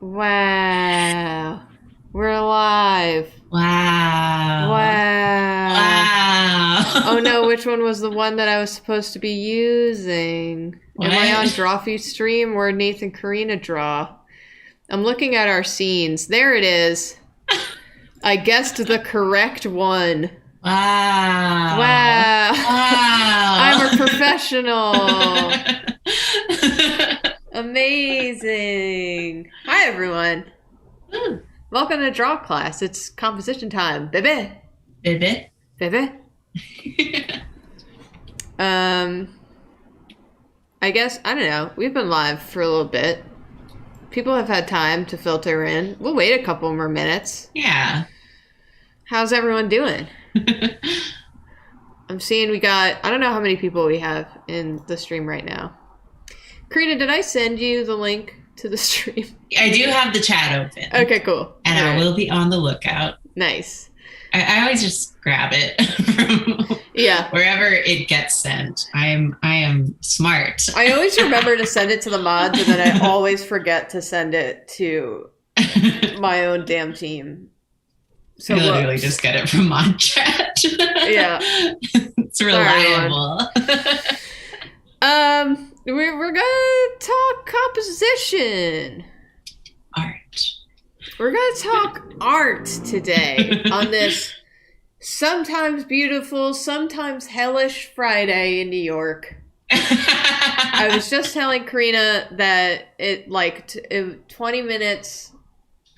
Wow. We're live. Wow. Wow. Oh Wow. no, which one was the one that I was supposed to be using? Am I on What? Drawfee stream or Nathan Karina draw? I'm looking at our scenes. There it is. I guessed the correct one. Wow. Wow. I'm a Wow. professional. Amazing. Hi everyone. Ooh, Welcome to Drawclass. It's composition time, baby. Bibit. Baby. Um, I guess, I don't know. We've been live for a little bit. People have had time to filter in. We'll wait a couple more minutes. Yeah. How's everyone doing? I'm seeing we got, I don't know how many people we have in the stream right now. Karina, did I send you the link to the stream? I do have the chat open. Okay, cool. And All I right. will be on the lookout. Nice. I always just grab it from Yeah. wherever it gets sent. I am smart. I always remember to send it to the mods, and then I always forget to send it to my own damn team. So I literally just get it from mod chat. Yeah. It's reliable. We're gonna talk composition. Art. We're gonna talk art today on this sometimes beautiful, sometimes hellish Friday in New York. I was just telling Karina that 20 minutes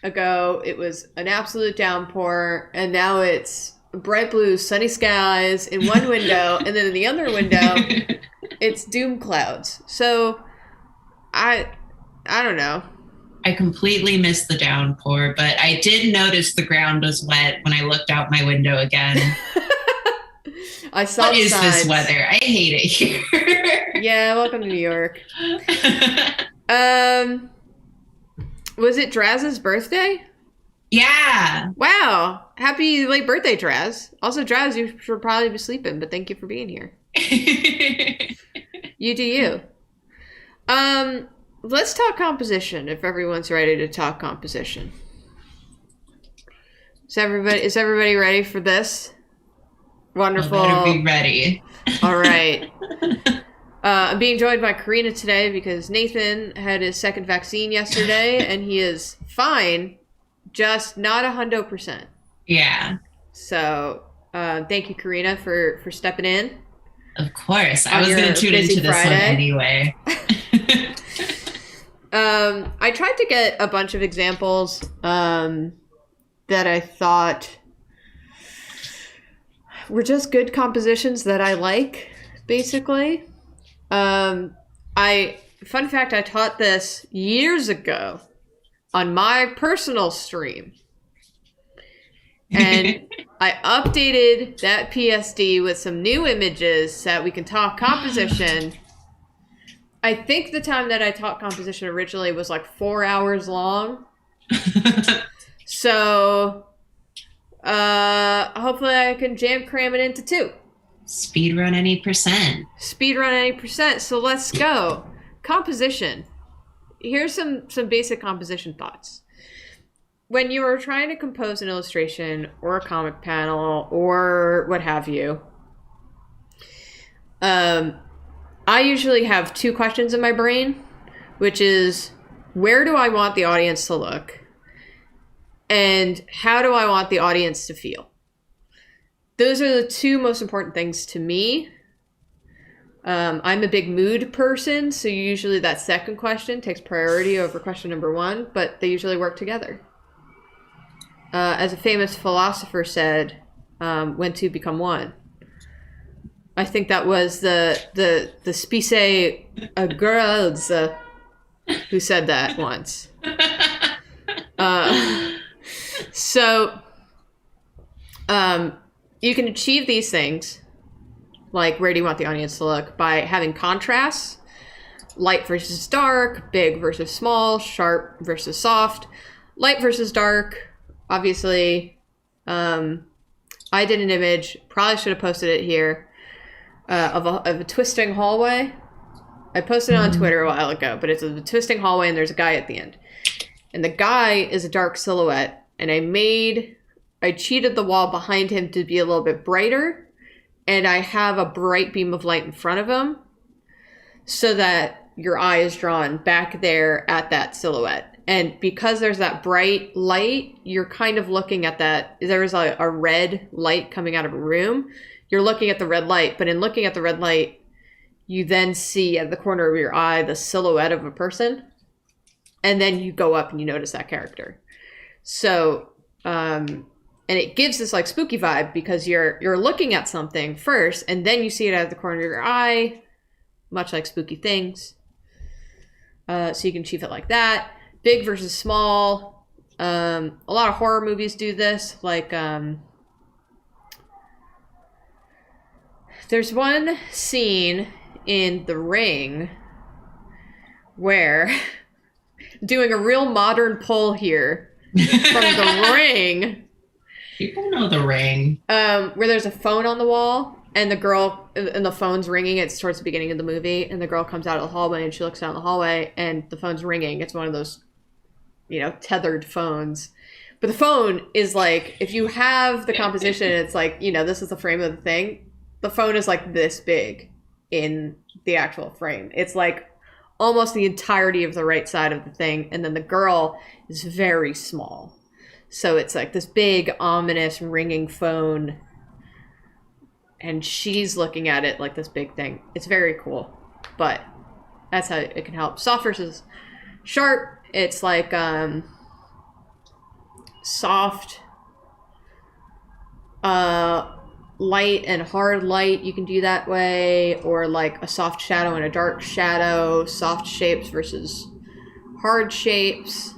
ago it was an absolute downpour, and now it's bright blue sunny skies in one window, and then in the other window it's doom clouds. So I don't know. I completely missed the downpour, but I did notice the ground was wet when I looked out my window again. I saw What is signs. this weather? I hate it here. Yeah, welcome to New York. Was it Draz's birthday? Yeah. Wow. Happy late birthday, Draz. Also, Draz, you should probably be sleeping, but thank you for being here. You do you. Let's talk composition if everyone's ready to talk composition. Is everybody ready for this? Wonderful. Better be ready. All right. I'm being joined by Karina today because Nathan had his second vaccine yesterday and he is fine, just not 100%. Yeah. So thank you, Karina, for stepping in. Of course. I was going to tune into this one anyway. I tried to get a bunch of examples that I thought were just good compositions that I like, basically. Fun fact, I taught this years ago on my personal stream. And I updated that PSD with some new images so that we can talk composition. I think the time that I taught composition originally was like 4 hours long. So hopefully I can jam cram it into 2. Speedrun any percent. Speedrun any percent. So let's go. Composition. Here's some basic composition thoughts. When you are trying to compose an illustration or a comic panel or what have you, I usually have 2 questions in my brain, which is, where do I want the audience to look? And how do I want the audience to feel? Those are the 2 most important things to me. I'm a big mood person, so usually that second question takes priority over question number 1, but they usually work together. As a famous philosopher said, when 2 become 1. I think that was the Spice girls who said that once. So you can achieve these things, like where do you want the audience to look, by having contrasts, light versus dark, big versus small, sharp versus soft. Light versus dark, obviously. I did an image, probably should have posted it here, of a twisting hallway. I posted it on Twitter a while ago, but it's a twisting hallway and there's a guy at the end. and the guy is a dark silhouette, and I cheated the wall behind him to be a little bit brighter, and I have a bright beam of light in front of him so that your eye is drawn back there at that silhouette. And because there's that bright light, you're kind of looking at that. There's a red light coming out of a room. You're looking at the red light, but in looking at the red light, you then see at the corner of your eye the silhouette of a person. And then you go up and you notice that character. So, and it gives this like spooky vibe because you're looking at something first, and then you see it out of the corner of your eye, much like spooky things. So you can achieve it like that. Big versus small. A lot of horror movies do this. Like, there's one scene in The Ring where, doing a real modern pull here from The Ring. People know The Ring. Where there's a phone on the wall, and the phone's ringing. It's towards the beginning of the movie, and the girl comes out of the hallway, and she looks down the hallway, and the phone's ringing. It's one of those, tethered phones. But the phone is like, if you have the composition, it's like, this is the frame of the thing. The phone is like this big in the actual frame. It's like almost the entirety of the right side of the thing, and then the girl is very small. So it's like this big, ominous, ringing phone, and she's looking at it like this big thing. It's very cool, but that's how it can help. Soft versus sharp, it's like soft light and hard light, you can do that way, or like a soft shadow and a dark shadow, soft shapes versus hard shapes.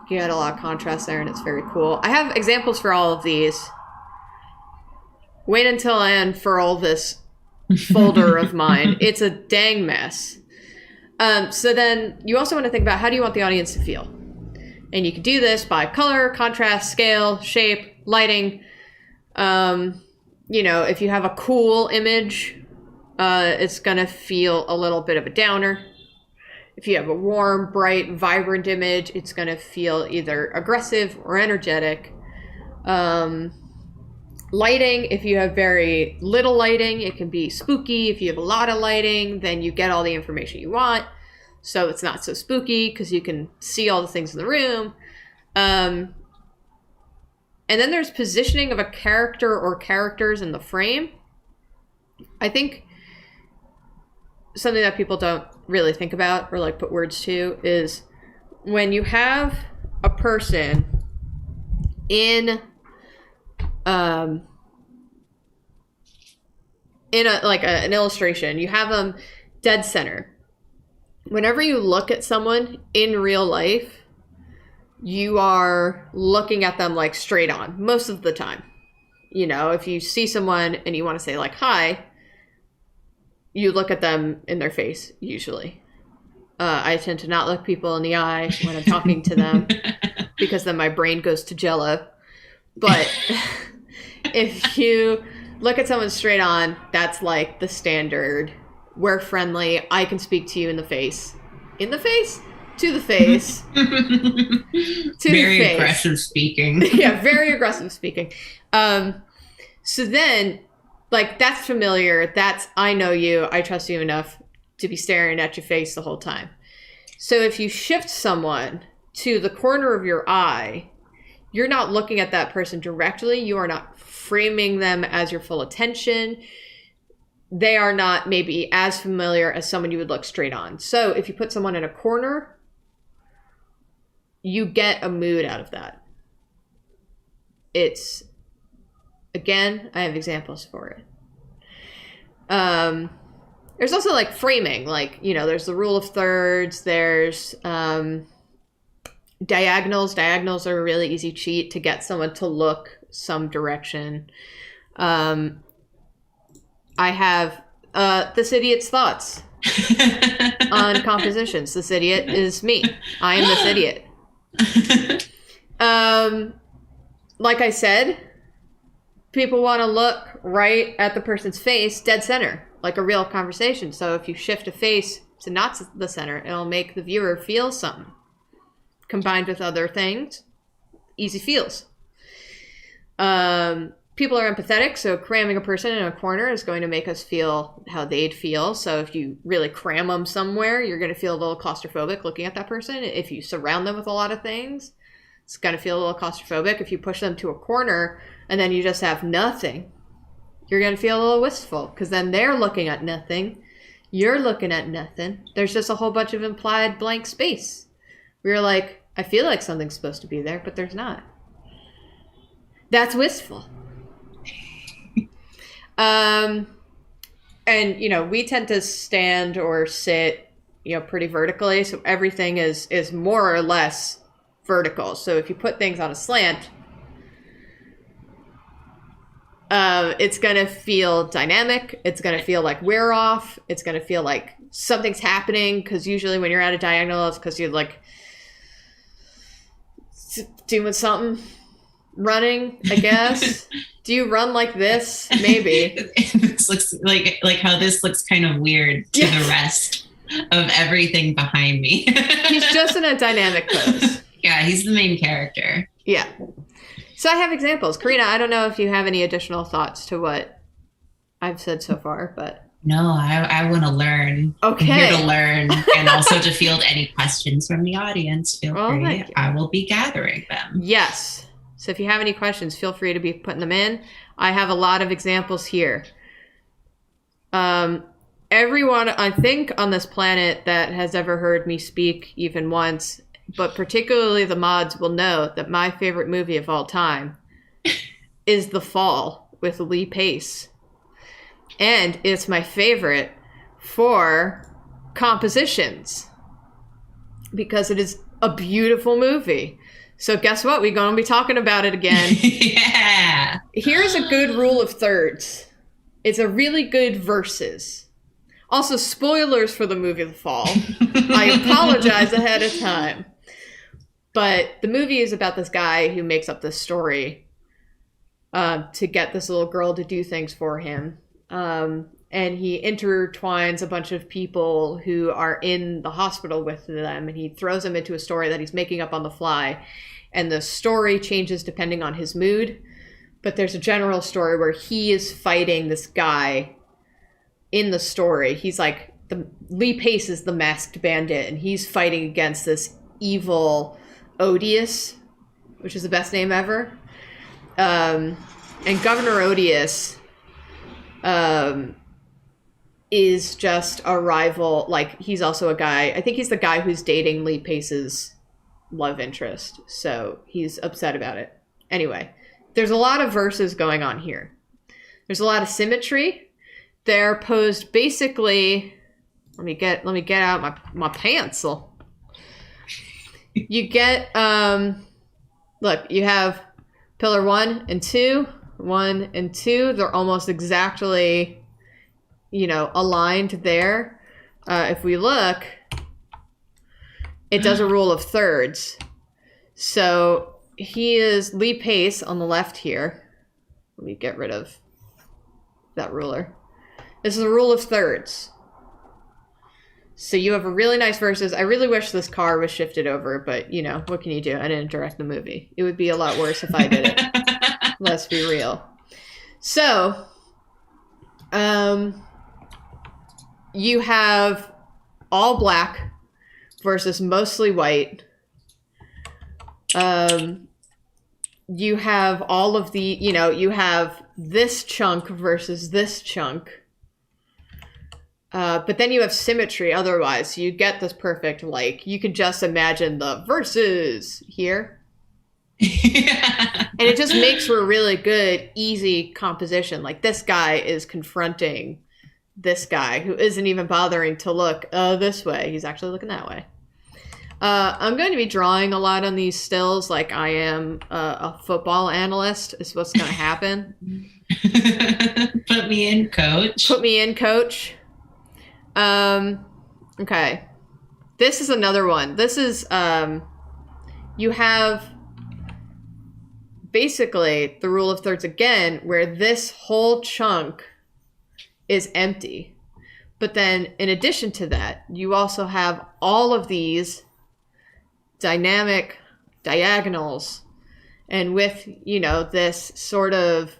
You get a lot of contrast there, and it's very cool. I have examples for all of these. Wait until I unfurl this folder of mine. It's a dang mess. So then you also want to think about, how do you want the audience to feel? And you can do this by color, contrast, scale, shape, lighting. If you have a cool image, it's going to feel a little bit of a downer. If you have a warm, bright, vibrant image, it's going to feel either aggressive or energetic. Lighting, if you have very little lighting, it can be spooky. If you have a lot of lighting, then you get all the information you want. So it's not so spooky because you can see all the things in the room. And then there's positioning of a character or characters in the frame. I think something that people don't really think about or like put words to is when you have a person in an illustration, you have them dead center. Whenever you look at someone in real life, you are looking at them like straight on most of the time. If you see someone and you want to say like hi, you look at them in their face usually. I tend to not look people in the eye when I'm talking to them because then my brain goes to jello. But if you look at someone straight on, that's like the standard. We're friendly. I can speak to you in the face. In the face? To the face. Very aggressive speaking. Yeah, very aggressive speaking. So then, like, that's familiar. I know you. I trust you enough to be staring at your face the whole time. So if you shift someone to the corner of your eye, you're not looking at that person directly. You are not framing them as your full attention. They are not maybe as familiar as someone you would look straight on. So if you put someone in a corner, you get a mood out of that. It's, again, I have examples for it. There's also like framing, like, there's the rule of thirds, there's diagonals. Diagonals are a really easy cheat to get someone to look some direction. I have this idiot's thoughts on compositions. This idiot is me. I am this idiot. Like I said, people want to look right at the person's face, dead center, like a real conversation. So if you shift a face to not the center, it'll make the viewer feel something. combined with other things, easy feels. People are empathetic, so cramming a person in a corner is going to make us feel how they'd feel. So if you really cram them somewhere, you're going to feel a little claustrophobic looking at that person. If you surround them with a lot of things, it's going to feel a little claustrophobic. If you push them to a corner and then you just have nothing, you're going to feel a little wistful, because then they're looking at nothing. You're looking at nothing. There's just a whole bunch of implied blank space. We're like, I feel like something's supposed to be there, but there's not. That's wistful. And, we tend to stand or sit, pretty vertically. So everything is more or less vertical. So if you put things on a slant, it's going to feel dynamic. It's going to feel like we're off. It's going to feel like something's happening, because usually when you're at a diagonal, it's because you're like doing something. Running, I guess. Do you run like this? Maybe. This looks like how this looks kind of weird to the rest of everything behind me. He's just in a dynamic pose. Yeah, he's the main character. Yeah. So I have examples. Karina, I don't know if you have any additional thoughts to what I've said so far, but... No, I want to learn. Okay. I'm here to learn, and also to field any questions from the audience. Feel free. I will be gathering them. Yes. So if you have any questions, feel free to be putting them in. I have a lot of examples here. Everyone, I think, on this planet that has ever heard me speak even once, but particularly the mods, will know that my favorite movie of all time is The Fall with Lee Pace. And it's my favorite for compositions, because it is a beautiful movie. So guess what? We're going to be talking about it again. Yeah. Here's a good rule of thirds. It's a really good versus. Also, spoilers for the movie The Fall. I apologize ahead of time. But the movie is about this guy who makes up this story to get this little girl to do things for him. And he intertwines a bunch of people who are in the hospital with them, and he throws them into a story that he's making up on the fly. And the story changes depending on his mood. But there's a general story where he is fighting this guy in the story. He's like, Lee Pace is the masked bandit, and he's fighting against this evil Odious, which is the best name ever. And Governor Odious is just a rival. Like, he's also a guy, I think he's the guy who's dating Lee Pace's love interest, so he's upset about it. Anyway, there's a lot of verses going on here. There's a lot of symmetry. They're posed basically, let me get out my pencil. You get look, you have pillar 1 and 2. They're almost exactly, aligned there. If we look, it does a rule of thirds. So he is Lee Pace on the left here. Let me get rid of that ruler. This is a rule of thirds. So you have a really nice versus. I really wish this car was shifted over, but what can you do? I didn't direct the movie. It would be a lot worse if I did it. Let's be real. So, you have all black versus mostly white. You have all of the, you have this chunk versus this chunk. But then you have symmetry otherwise. So you get this perfect, you could just imagine the verses here. Yeah. And it just makes for a really good, easy composition. Like, this guy is confronting this guy who isn't even bothering to look this way. He's actually looking that way. I'm going to be drawing a lot on these stills like I am a football analyst is what's going to happen. Put me in, coach. Okay. This is another one. This is, you have basically the rule of thirds again, where this whole chunk is empty. But then in addition to that, you also have all of these dynamic diagonals, and with, you know, this sort of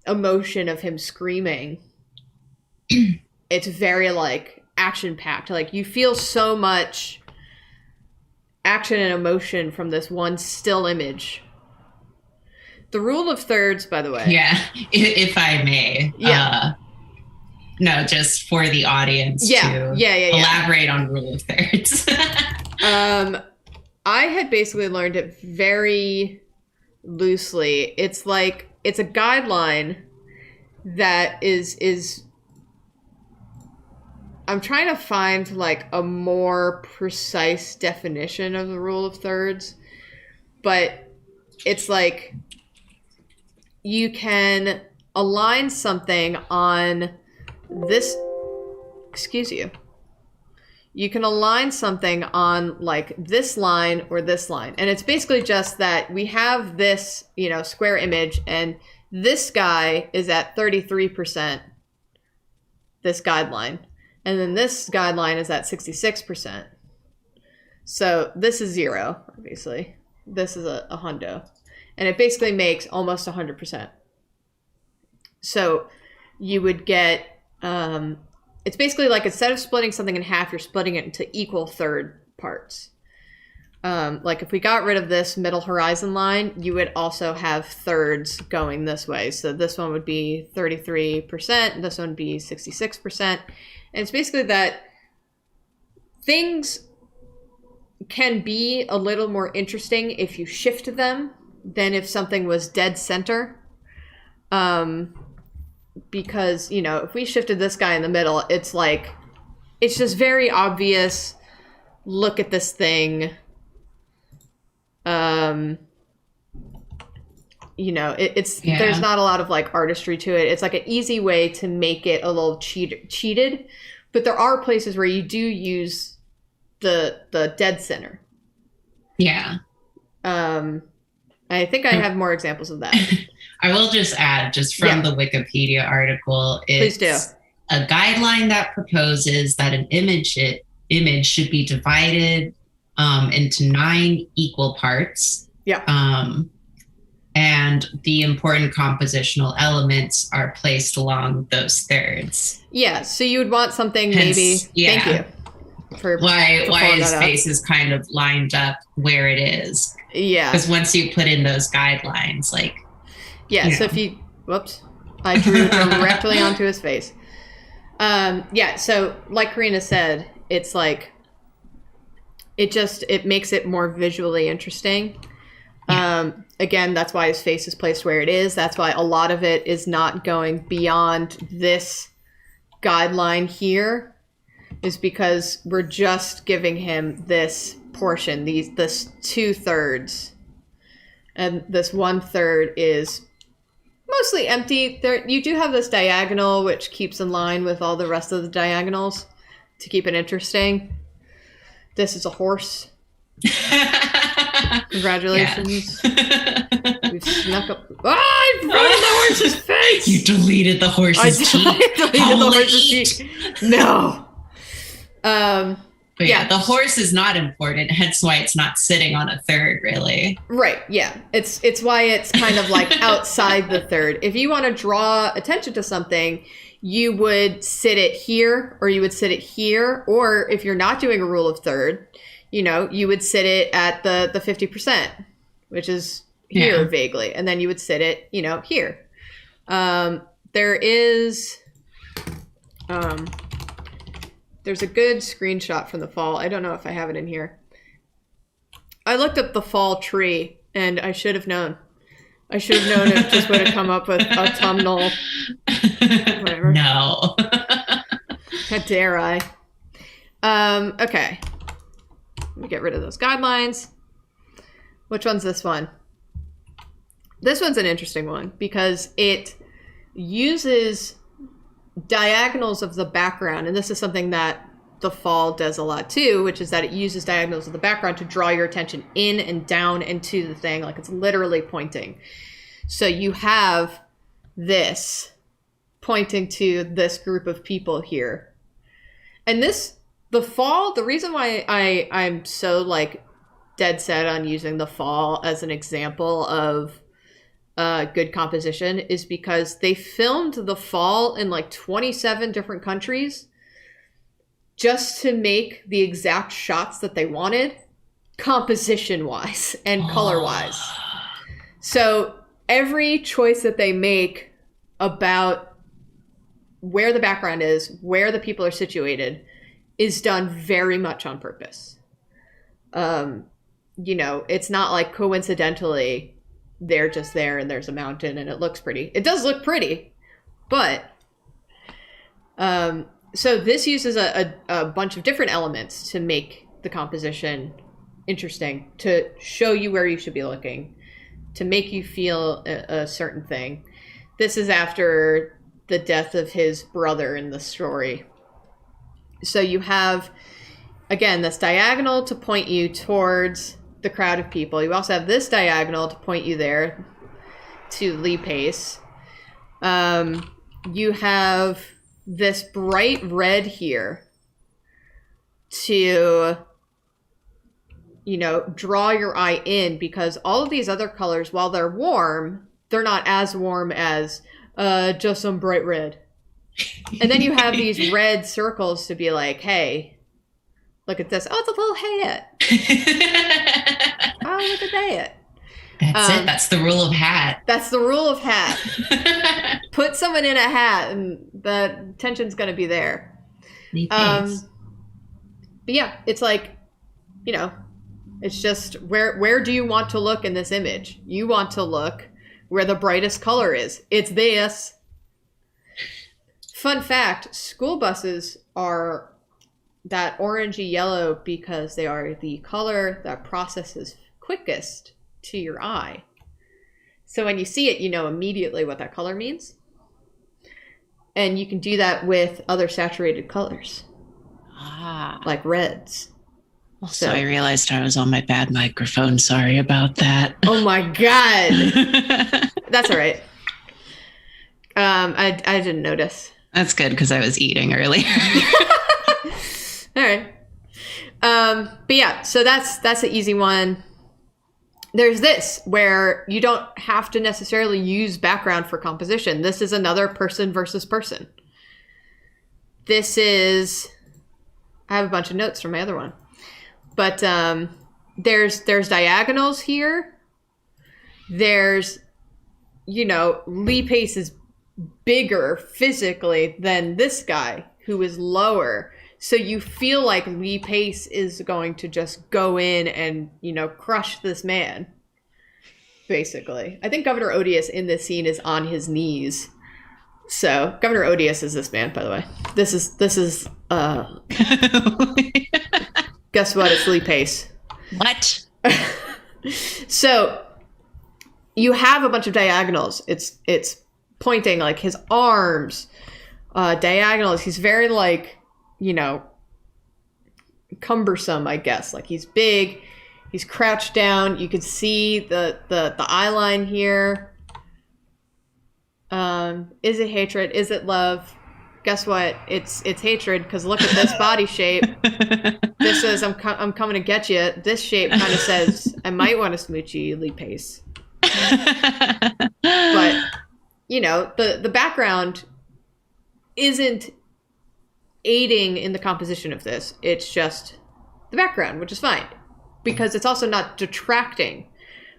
emotion of him screaming, it's very like action packed. Like you feel so much action and emotion from this one still image. The rule of thirds, by the way. Yeah, if I may. Yeah. No, just for the audience to elaborate on rule of thirds. I had basically learned it very loosely. It's like, it's a guideline that is I'm trying to find like a more precise definition of the rule of thirds, but it's like you can align something on this, you can align something on like this line or this line. And it's basically just that we have this, you know, square image, and this guy is at 33%, this guideline. And then this guideline is at 66%. So this is 0, obviously. This is a hundo. And it basically makes almost 100%. So you would get, it's basically like instead of splitting something in half, you're splitting it into equal third parts. Like if we got rid of this middle horizon line, you would also have thirds going this way. So this one would be 33%, this one would be 66%. And it's basically that things can be a little more interesting if you shift them than if something was dead center. Because, you know, if we shifted this guy in the middle, it's like, it's just very obvious. Look at this thing. You know, there's not a lot of like artistry to it. It's like an easy way to make it a little cheated, but there are places where you do use the dead center. Yeah. I think I have more examples of that. I will just add, just from the Wikipedia article, it's a guideline that proposes that an image should be divided into 9 equal parts. Yeah. And the important compositional elements are placed along those thirds. Yeah. So you would want something maybe. Yeah. Thank you. For why his face is kind of lined up where it is. Yeah. Because once you put in those guidelines, like. Yeah. So if you, I drew directly onto his face. Yeah. So like Karina said, it's like, it makes it more visually interesting. Yeah. Again, that's why his face is placed where it is. That's why a lot of it is not going beyond this guideline here, is because we're just giving him this portion, this 2/3, and this 1/3 is mostly empty. There, you do have this diagonal, which keeps in line with all the rest of the diagonals to keep it interesting. This is a horse. Congratulations. Yeah. We've snuck up. I ruined the horse's face! You deleted the horse's cheek. I deleted the horse's cheek. No. But yeah, the horse is not important, hence why it's not sitting on a third, really. Right, yeah. It's why it's kind of like outside the third. If you want to draw attention to something, you would sit it here, or you would sit it here, or if you're not doing a rule of third, you know, you would sit it at the 50%, which is here vaguely, and then you would sit it, you know, here. There is, there's a good screenshot from the fall. I don't know if I have it in here. I looked up the fall tree, and I should have known. I should have known it just would have come up with autumnal. Whatever. No. How dare I? Okay. Let me get rid of those guidelines. Which one's this one? This one's an interesting one because it uses diagonals of the background, and this is something that the fall does a lot too, which is that it uses diagonals of the background to draw your attention in and down into the thing, like it's literally pointing. So you have this pointing to this group of people here. And this The fall, the reason why I'm so like dead set on using the fall as an example of good composition is because they filmed the fall in like 27 different countries just to make the exact shots that they wanted, composition wise and color wise. So every choice that they make about where the background is, where the people are situated, is done very much on purpose. You know, it's not like coincidentally they're just there and there's a mountain and it looks pretty. It does look pretty, but so this uses a bunch of different elements to make the composition interesting, to show you where you should be looking, to make you feel a certain thing. This is after the death of his brother in the story. So you have, again, this diagonal to point you towards the crowd of people. You also have this diagonal to point you there to Lee Pace. You have this bright red here to, you know, draw your eye in, because all of these other colors, while they're warm, they're not as warm as just some bright red. And then you have these red circles to be like, hey, look at this. Oh, it's a little hat. Oh, look at that. That's it. That's the rule of hat. That's the rule of hat. Put someone in a hat and the tension's going to be there. But yeah, it's like, you know, it's just where do you want to look in this image? You want to look where the brightest color is. It's this. Fun fact, school buses are that orangey yellow because they are the color that processes quickest to your eye. So when you see it, you know immediately what that color means. And you can do that with other saturated colors. Like reds. Also, I realized I was on my bad microphone. Sorry about that. Oh my God. That's all right. I didn't notice. That's good because I was eating earlier. All right. But yeah, so that's an easy one. There's this where you don't have to necessarily use background for composition. This is another person versus person. This is, I have a bunch of notes from my other one, but there's diagonals here. There's, you know, Lee Pace is bigger physically than this guy who is lower. So you feel like Lee Pace is going to just go in and, you know, crush this man, basically. I think Governor Odious in this scene is on his knees. So Governor Odious is this man, by the way. This is guess what? It's Lee Pace. What? So you have a bunch of diagonals. It's pointing like his arms, diagonals. He's very like, you know, cumbersome, I guess. Like he's big, he's crouched down. You can see the eye line here. Is it hatred? Is it love? Guess what? It's hatred, because look at this body shape. This says I'm coming to get you. This shape kind of says I might want to smooch you, Lee Pace. But you know, the background isn't aiding in the composition of this. It's just the background, which is fine, because it's also not detracting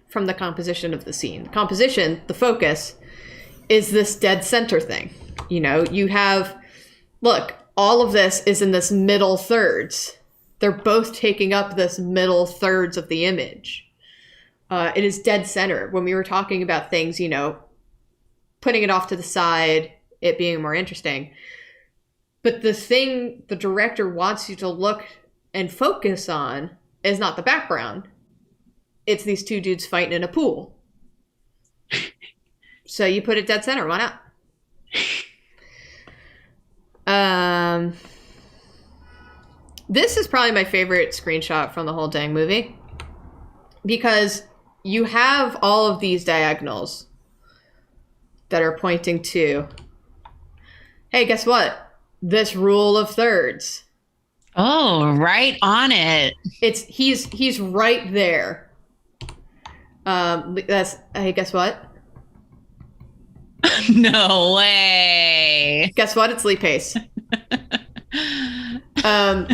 from the composition of the scene. The composition, the focus, is this dead center thing. You know, you have, look, all of this is in this middle thirds. They're both taking up this middle thirds of the image. It is dead center. When we were talking about things, you know, putting it off to the side, it being more interesting. But the thing the director wants you to look and focus on is not the background. It's these two dudes fighting in a pool. So you put it dead center. Why not? This is probably my favorite screenshot from the whole dang movie, because you have all of these diagonals that are pointing to, hey, guess what? This rule of thirds. Oh, right on it. He's right there. Hey, guess what? No way. Guess what? It's Lee Pace.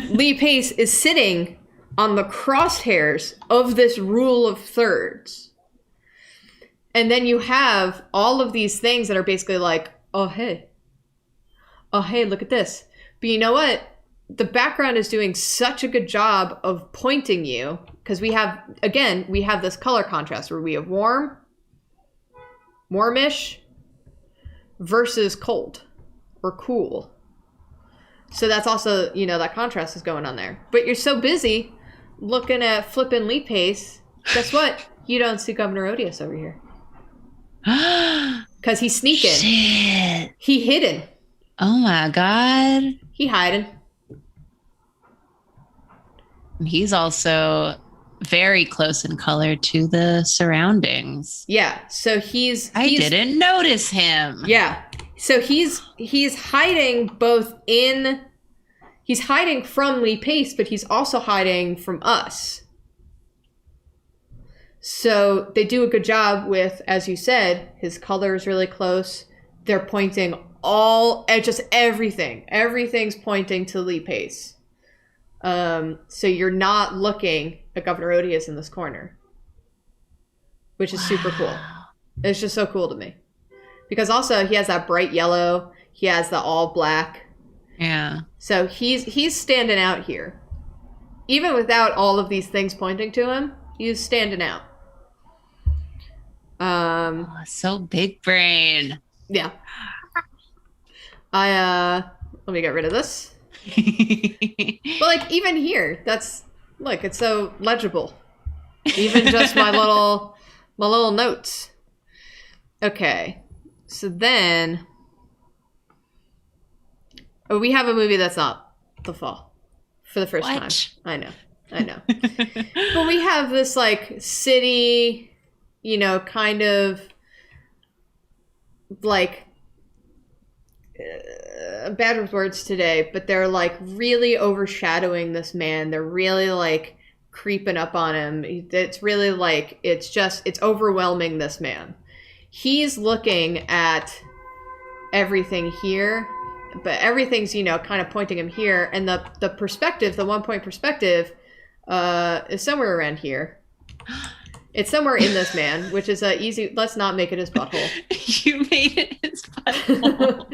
Lee Pace is sitting on the crosshairs of this rule of thirds. And then you have all of these things that are basically like, oh, hey, look at this. But you know what? The background is doing such a good job of pointing you, because we have this color contrast where we have warmish versus cold or cool. So that's also, that contrast is going on there. But you're so busy looking at flipping Lee Pace. Guess what? You don't see Governor Odious over here. Because he's sneaking. Shit. He hidden. Oh my God. He hiding. He's also very close in color to the surroundings. Yeah. So he's I didn't notice him. Yeah. So he's hiding he's hiding from Lee Pace, but he's also hiding from us. So they do a good job with, as you said, his color is really close. They're pointing just everything. Everything's pointing to Lee Pace. So you're not looking at Governor Odious in this corner, which is super cool. It's just so cool to me. Because also he has that bright yellow. He has the all black. Yeah. So he's standing out here. Even without all of these things pointing to him, he's standing out. So big brain. Yeah. Let me get rid of this. But even here, it's so legible. Even just my little notes. Okay. So then we have a movie that's not The Fall for the first time. I know. But we have this city, kind of bad with words today, but they're really overshadowing this man. They're really creeping up on him. It's really it's overwhelming this man. He's looking at everything here, but everything's, kind of pointing him here. And the perspective, the 1 point perspective, is somewhere around here. It's somewhere in this man, which is easy. Let's not make it his butthole. You made it his butthole.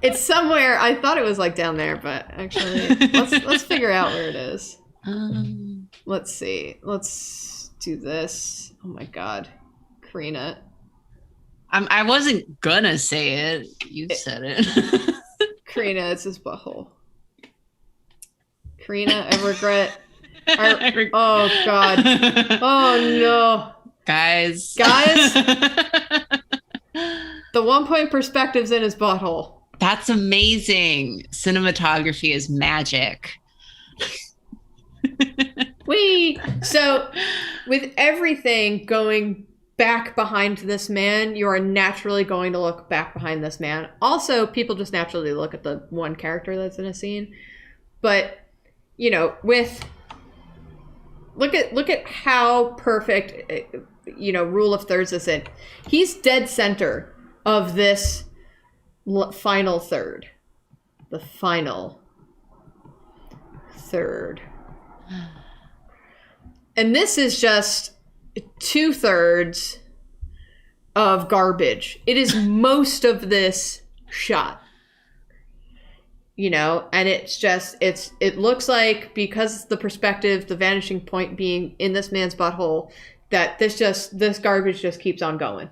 It's somewhere. I thought it was down there, but actually, let's figure out where it is. Let's see. Let's do this. Oh my God, Karina. I wasn't gonna say it. You said it. Karina, it's his butthole. Karina, I regret. Oh God. Oh no. Guys. The 1 point perspective's in his butthole. That's amazing. Cinematography is magic. So with everything going back behind this man, you are naturally going to look back behind this man. Also, people just naturally look at the one character that's in a scene. But, look at how perfect, rule of thirds is in. He's dead center of this final third. The final third. And this is just 2/3 of garbage. It is most of this shot. And it looks like, because the perspective, the vanishing point being in this man's butthole, that this garbage just keeps on going.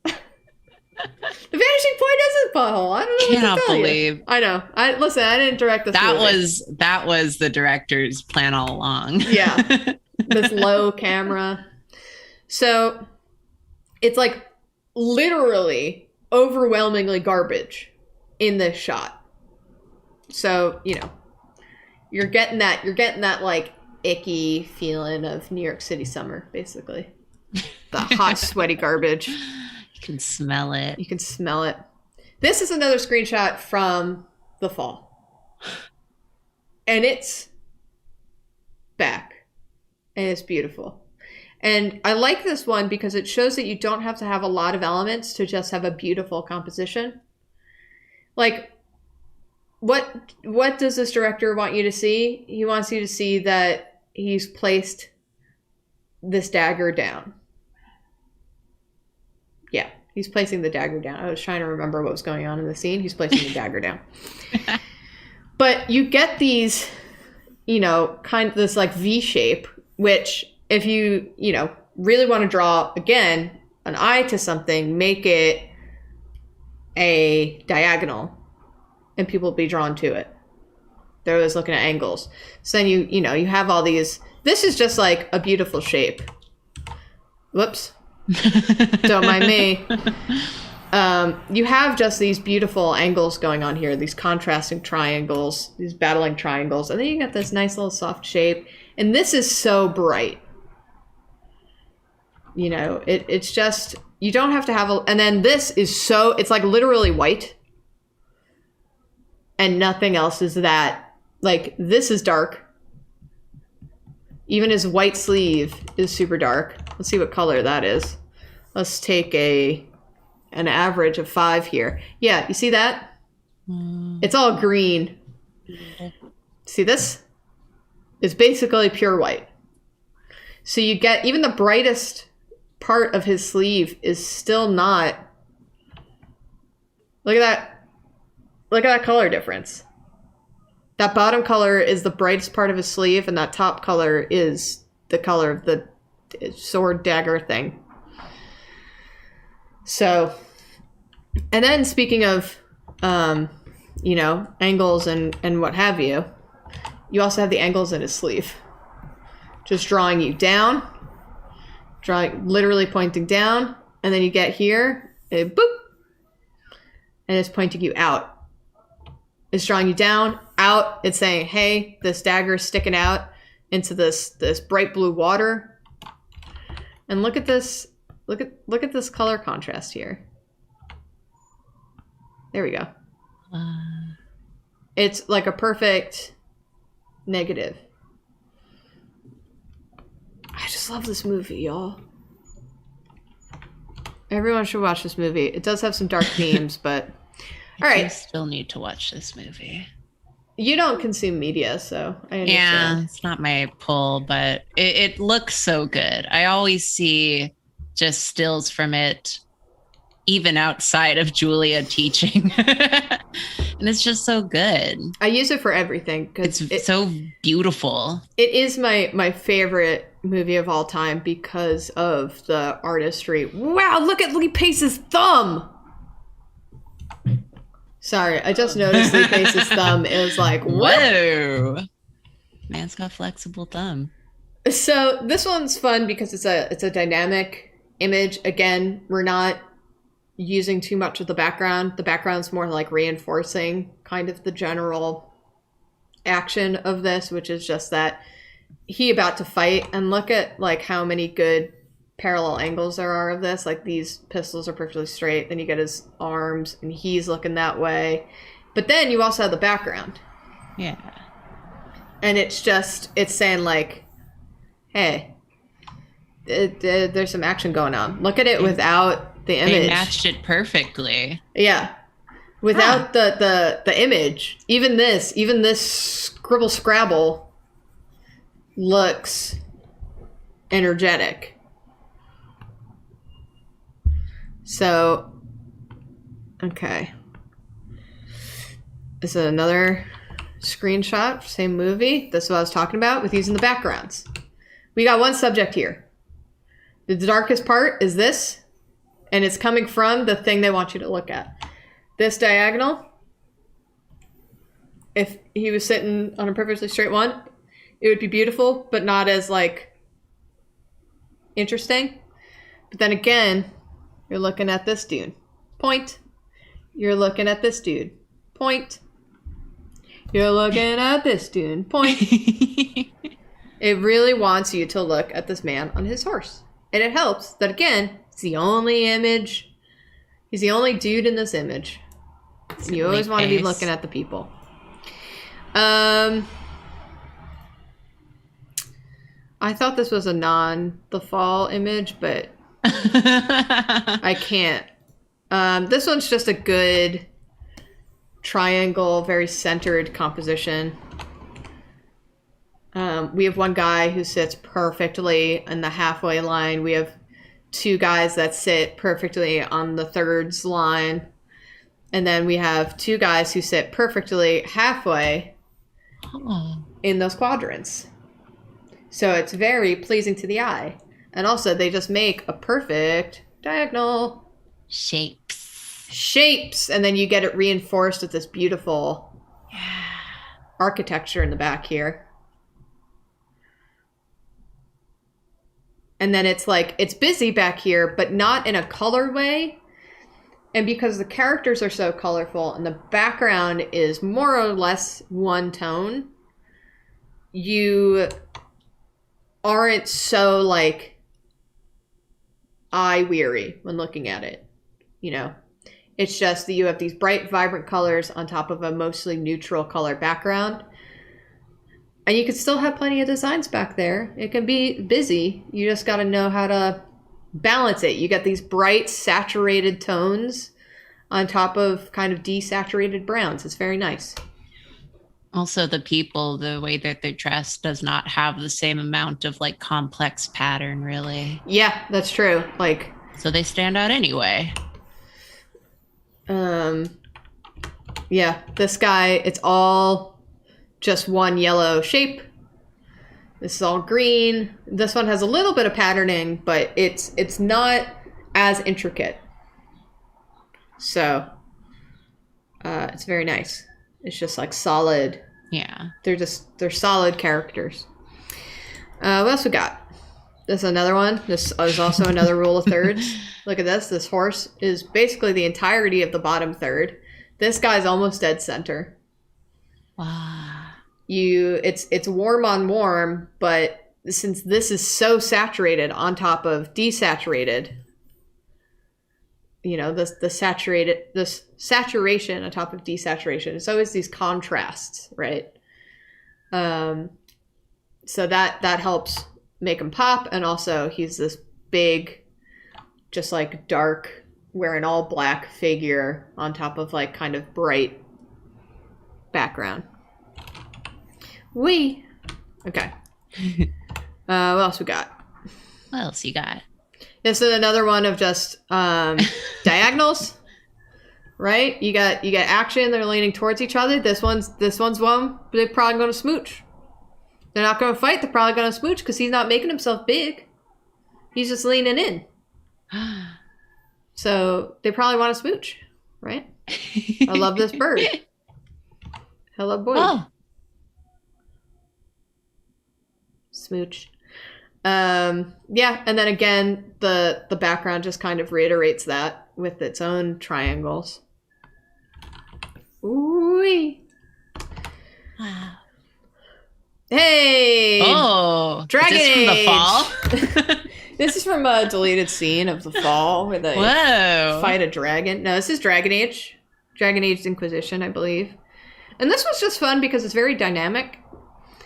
The vanishing point is his butthole. I don't know. Cannot believe. You. I know. I didn't direct this movie. That was the director's plan all along. Yeah. This low camera. So it's literally overwhelmingly garbage in this shot. So, you're getting that icky feeling of New York City summer, basically. The hot, sweaty garbage. You can smell it. You can smell it. This is another screenshot from The Fall. And it's back. And it's beautiful. And I like this one because it shows that you don't have to have a lot of elements to just have a beautiful composition. Like, what does this director want you to see? He wants you to see that he's placed this dagger down. Yeah, he's placing the dagger down. I was trying to remember what was going on in the scene. He's placing the dagger down. But you get these, you know, kind of this like V shape, which if you know, really want to draw, again, an eye to something, make it a diagonal and people will be drawn to it. They're always looking at angles. So then you know, you have all these, this is just like a beautiful shape. Whoops. Don't mind me. You have just these beautiful angles going on here, these contrasting triangles, these battling triangles, and then you get this nice little soft shape. And this is so bright. You know, it's just, you don't have to have a, and then this is so, it's like literally white. And nothing else is that, like, this is dark. Even his white sleeve is super dark. Let's see what color that is. Let's take an average of 5 here. Yeah, you see that? It's all green. See this? It's basically pure white. So you get, even the brightest part of his sleeve is still not, look at that. Look at that color difference. That bottom color is the brightest part of his sleeve, and that top color is the color of the sword dagger thing. So, and then speaking of, you know, angles and what have you, you also have the angles in his sleeve. Just drawing you down, literally pointing down, and then you get here, and boop, and it's pointing you out. It's drawing you down, out. It's saying, hey, this dagger is sticking out into this bright blue water. And look at this. Look at this color contrast here. There we go. It's like a perfect negative. I just love this movie, y'all. Everyone should watch this movie. It does have some dark themes, but all right. I still need to watch this movie. You don't consume media, so I understand. Yeah, it's not my pull, but it looks so good. I always see just stills from it, even outside of Julia teaching. And it's just so good. I use it for everything because it's so beautiful. It is my favorite movie of all time because of the artistry. Wow, look at Lee Pace's thumb. Sorry, I just noticed Lee Pace's thumb. It was like, whoa. Man's got flexible thumb. So this one's fun because it's a dynamic image. Again, we're not using too much of the background. The background's more like reinforcing kind of the general action of this, which is just that he about to fight. And look at like how many good parallel angles there are of this. Like these pistols are perfectly straight. Then you get his arms and he's looking that way. But then you also have the background. Yeah. And it's saying like, hey, there's some action going on. Look at it without the image. They matched it perfectly. Yeah. Without the image, even this scribble scrabble looks energetic. So, okay. This is another screenshot, same movie. This is what I was talking about with using the backgrounds. We got one subject here. The darkest part is this, and it's coming from the thing they want you to look at. This diagonal, if he was sitting on a perfectly straight one, it would be beautiful, but not as, like, interesting. But then again, you're looking at this dude. Point. You're looking at this dude. Point. You're looking at this dude. Point. It really wants you to look at this man on his horse. And it helps that, again, it's the only image. He's the only dude in this image. You always want to be looking at the people. I thought this was a the fall image, but I can't. This one's just a good triangle, very centered composition. We have one guy who sits perfectly in the halfway line. We have two guys that sit perfectly on the thirds line. And then we have two guys who sit perfectly halfway in those quadrants. So it's very pleasing to the eye. And also, they just make a perfect diagonal. Shapes. And then you get it reinforced with this beautiful architecture in the back here. And then it's like, it's busy back here, but not in a color way. And because the characters are so colorful and the background is more or less one tone, you aren't so like eye weary when looking at it. You know, it's just that you have these bright, vibrant colors on top of a mostly neutral color background. And you can still have plenty of designs back there. It can be busy. You just got to know how to balance it. You get these bright, saturated tones on top of kind of desaturated browns. It's very nice. Also, the people, the way that they're dressed does not have the same amount of like complex pattern, really. Yeah, that's true. Like, so they stand out anyway. Yeah, this guy, it's all just one yellow shape. This is all green. This one has a little bit of patterning, but it's not as intricate. So it's very nice. It's just like solid. Yeah. They're solid characters. What else we got? This is another one. This is also another rule of thirds. Look at this. This horse is basically the entirety of the bottom third. This guy's almost dead center. Wow. It's warm on warm, but since this is so saturated on top of desaturated, you know, the saturation on top of desaturation. It's always these contrasts, right? So that helps make him pop. And also he's this big, just like dark, wearing all black figure on top of like kind of bright background. Okay. What else we got? What else you got? This is another one of just diagonals, right? You got action. They're leaning towards each other. This one's one. They're probably going to smooch. They're not going to fight. They're probably going to smooch because he's not making himself big. He's just leaning in. So they probably want to smooch, right? I love this bird. Hello, boy. Oh. Smooch. Yeah, and then again, the background just kind of reiterates that with its own triangles. Ooh. Wow. Hey! Oh! Dragon is this Age! from the fall? This is from a deleted scene of the fall where they fight a dragon. No, this is Dragon Age. Dragon Age Inquisition, I believe. And this was just fun because it's very dynamic.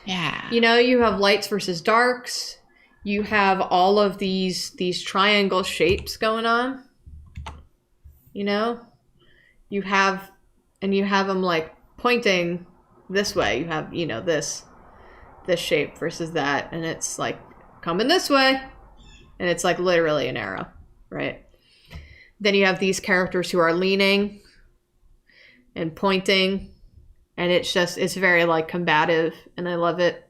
Yeah. You know, you have lights versus darks. You have all of these triangle shapes going on. You know? You have them like pointing this way. You have, you know, this shape versus that, and it's like coming this way. And it's like literally an arrow, right? Then you have these characters who are leaning and pointing, and it's very like combative, and I love it.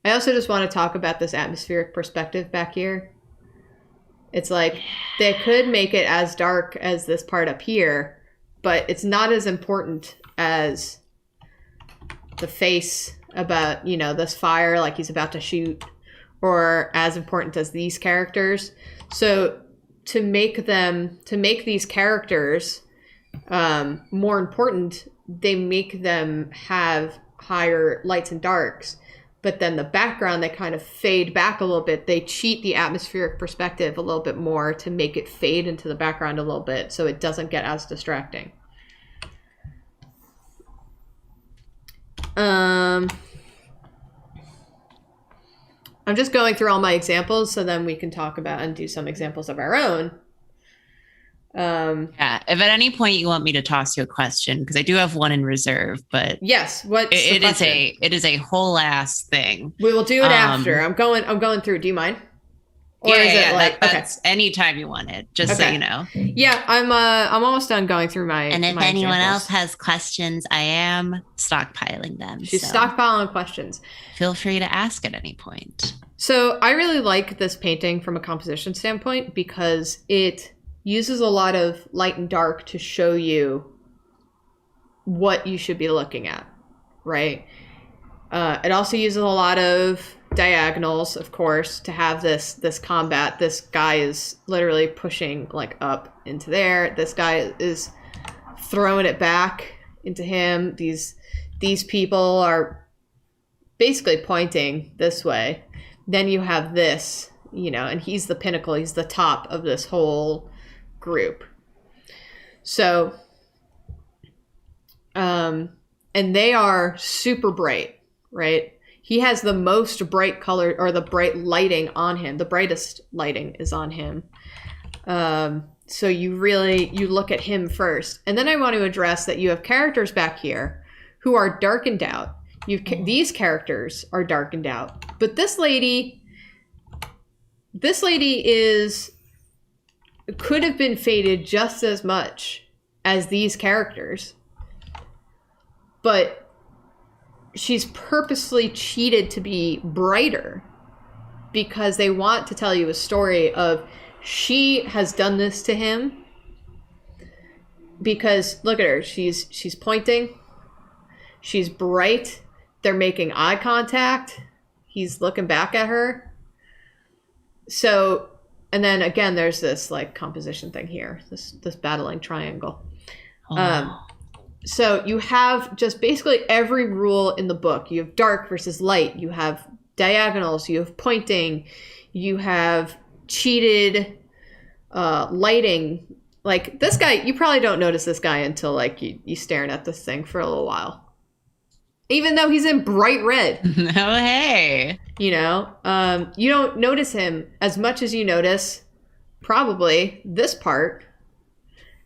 I also just want to talk about this atmospheric perspective back here. It's like they could make it as dark as this part up here, but it's not as important as the face about, you know, this fire like he's about to shoot, or as important as these characters. So to make these characters more important, they make them have higher lights and darks, but then the background, they kind of fade back a little bit. They cheat the atmospheric perspective a little bit more to make it fade into the background a little bit so it doesn't get as distracting. I'm just going through all my examples so then we can talk about and do some examples of our own. Yeah. If at any point you want me to toss you a question, because I do have one in reserve, but yes, it is a whole ass thing. We will do it after. I'm going through. Do you mind? Or is it like that's anytime you want it, just so you know. Yeah, I'm almost done going through my. And if my anyone examples. else has questions, I am stockpiling them. She's stockpiling questions. Feel free to ask at any point. So I really like this painting from a composition standpoint because it uses a lot of light and dark to show you what you should be looking at, right? It also uses a lot of diagonals, of course, to have this combat. This guy is literally pushing like up into there. This guy is throwing it back into him. These people are basically pointing this way. Then you have this, and he's the pinnacle. He's the top of this whole group. So, and they are super bright, right? He has the most bright color or the bright lighting on him. The brightest lighting is on him. So you look at him first. And then I want to address that you have characters back here who are darkened out. These characters are darkened out. But this lady could have been faded just as much as these characters. But she's purposely cheated to be brighter because they want to tell you a story of she has done this to him because look at her. She's pointing. She's bright. They're making eye contact. He's looking back at her. So, and then again, there's this like composition thing here, this battling triangle. So you have just basically every rule in the book. You have dark versus light. You have diagonals. You have pointing. You have cheated lighting. Like this guy, you probably don't notice this guy until like you staring at this thing for a little while. Even though he's in bright red. Oh, hey. You don't notice him as much as you notice probably this part.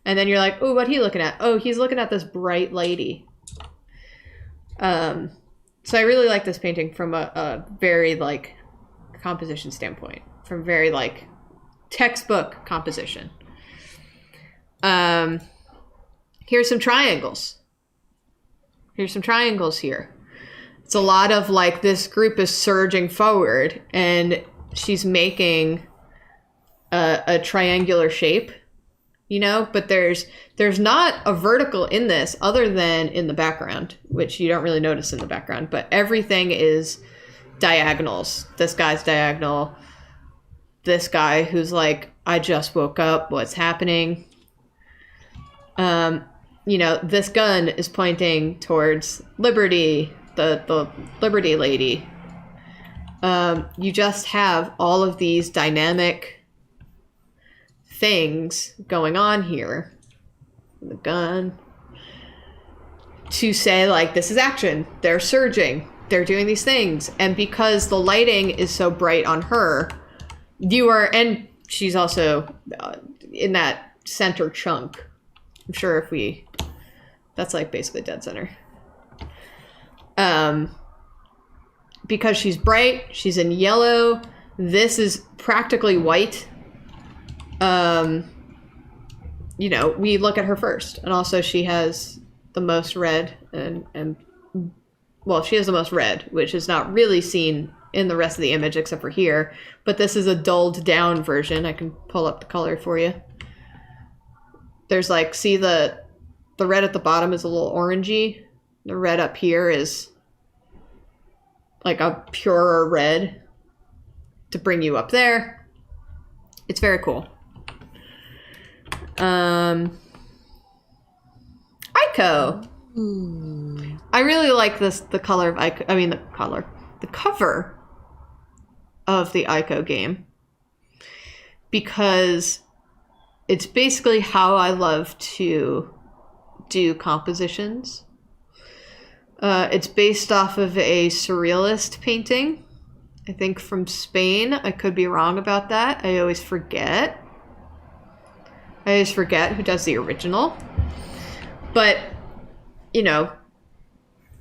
And then you're like, oh, what he looking at? Oh, he's looking at this bright lady. So I really like this painting from a very like composition standpoint, from very like textbook composition. Here's some triangles. Here's some triangles here. It's a lot of like this group is surging forward and she's making a triangular shape. But there's not a vertical in this other than in the background, which you don't really notice in the background, but everything is diagonals. This guy's diagonal. This guy who's like, I just woke up. What's happening? This gun is pointing towards Liberty, the Liberty lady. You just have all of these dynamic things going on here. The gun. To say, like, this is action. They're surging. They're doing these things. And because the lighting is so bright on her, and she's also in that center chunk. I'm sure that's like basically dead center. Because she's bright, she's in yellow. This is practically white. We look at her first, and also she has the most red and she has the most red, which is not really seen in the rest of the image except for here, but this is a dulled down version. I can pull up the color for you. There's like, see the red at the bottom is a little orangey. The red up here is like a purer red to bring you up there. It's very cool. Ico. Ooh. I really like the color of Ico. I mean, the cover of the Ico game, because it's basically how I love to do compositions. It's based off of a surrealist painting. I think from Spain. I could be wrong about that. I always forget. Who does the original. But, you know,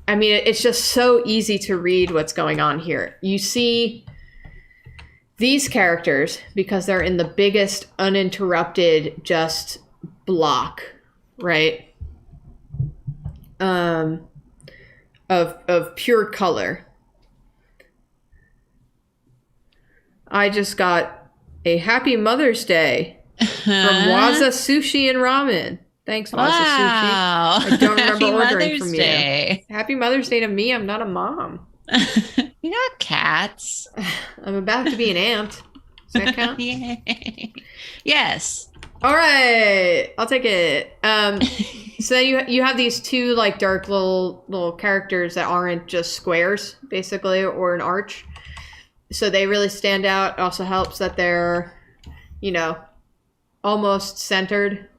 I mean, it's just so easy to read what's going on here. You see these characters, because they're in the biggest uninterrupted just block, right? Of pure color. I just got a Happy Mother's Day from Waza Sushi and Ramen. Thanks, Waza Wow. Sushi. I don't remember Happy ordering Mother's from Day. you. Happy Mother's Day to me. I'm not a mom. You got cats. I'm about to be an aunt. Does that count? Yay. Yes. All right. I'll take it. So you have these two like dark little characters that aren't just squares, basically, or an arch. So they really stand out. It also helps that they're, you know, almost centered.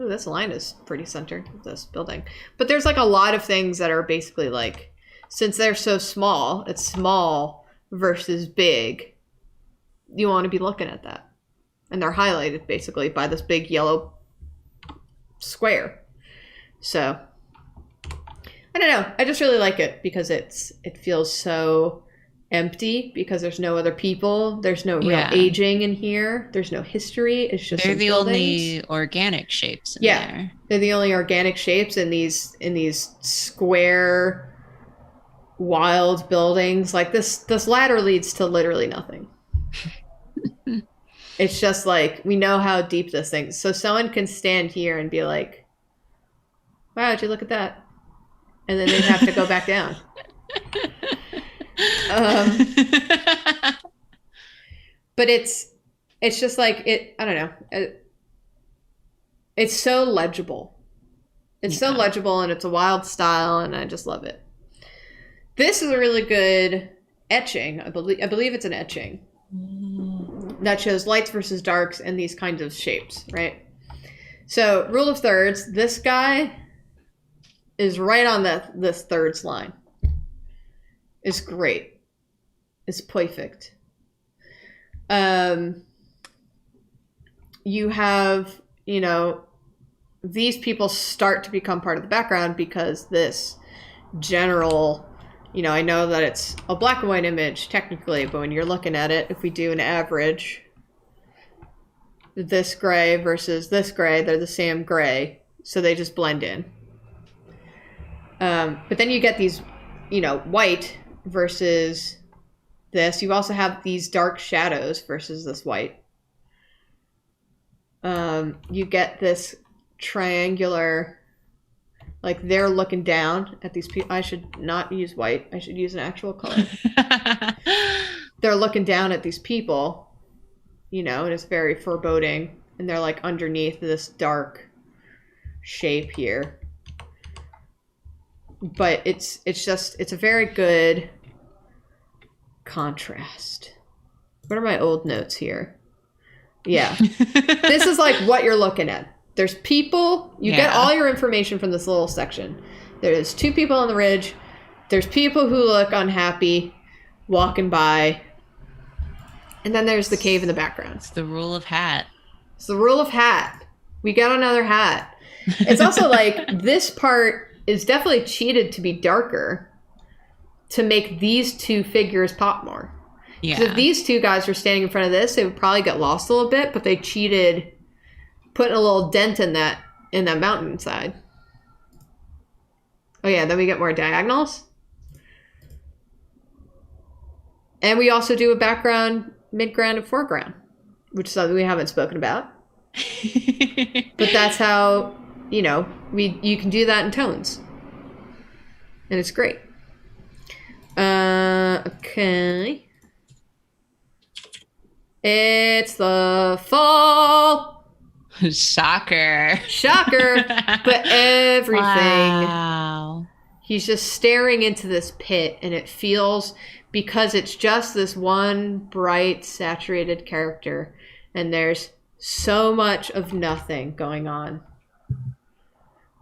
Ooh, this line is pretty centered with this building. But there's like a lot of things that are basically like, since they're so small, it's small versus big. You want to be looking at that. And they're highlighted basically by this big yellow square. So, I don't know. I just really like it because it feels so empty because there's no other people. There's no real aging in here. There's no history. It's just they're the buildings. only organic shapes in there. They're the only organic shapes in these square wild buildings. Like this ladder leads to literally nothing. It's just like we know how deep this thing is. So someone can stand here and be like, wow, did you look at that? And then they'd have to go back down. But it's just like it. I don't know. It's so legible. It's so legible, and it's a wild style, and I just love it. This is a really good etching. I believe it's an etching that shows lights versus darks and these kinds of shapes, right? So rule of thirds. This guy is right on this thirds line. It's great. It's perfect. You have, you know, these people start to become part of the background because this general, you know, I know that it's a black and white image technically, but when you're looking at it, if we do an average, this gray versus this gray, they're the same gray, so they just blend in. But then you get these, you know, white versus this. You also have these dark shadows versus this white. You get this triangular, like they're looking down at these people. I should not use white. I should use an actual color. They're looking down at these people, you know, and it's very foreboding. And they're like underneath this dark shape here. But it's a very good contrast. What are my old notes here? Yeah. This is like what you're looking at. There's people. You get all your information from this little section. There's two people on the ridge. There's people who look unhappy walking by. And then there's the cave in the background. It's the rule of hat. It's the rule of hat. We got another hat. It's also like this part is definitely cheated to be darker to make these two figures pop more. Yeah. If these two guys were standing in front of this, they would probably get lost a little bit, but they cheated putting a little dent in that mountainside. Oh yeah, then we get more diagonals. And we also do a background, midground, and foreground, which is something we haven't spoken about. But that's how, you know, you can do that in tones. And it's great. Okay. It's the fall. Shocker. But everything. Wow. He's just staring into this pit, and it feels, because it's just this one bright, saturated character, and there's so much of nothing going on.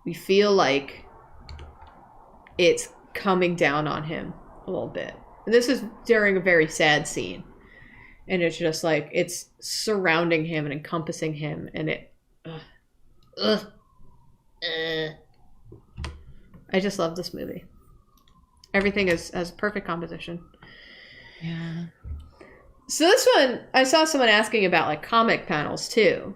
We feel like it's coming down on him a little bit. And this is during a very sad scene. And it's just like, it's surrounding him and encompassing him. And it... I just love this movie. Everything has perfect composition. Yeah. So this one, I saw someone asking about like comic panels too.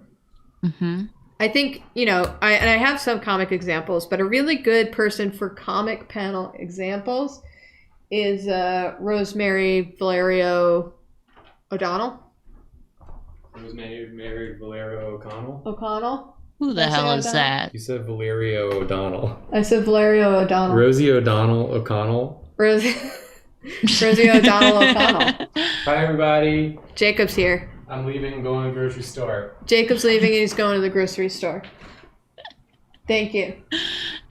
Mm-hmm. I think, I have some comic examples, but a really good person for comic panel examples is Rosemary Valerio O'Donnell. Rosemary Valerio O'Connell? Who the hell is that? You said Valerio O'Donnell. I said Valerio O'Donnell. Rosie O'Donnell. Rosie O'Donnell O'Connell. Hi, everybody. Jacob's here. I'm leaving, going to the grocery store. Jacob's leaving and he's going to the grocery store. Thank you.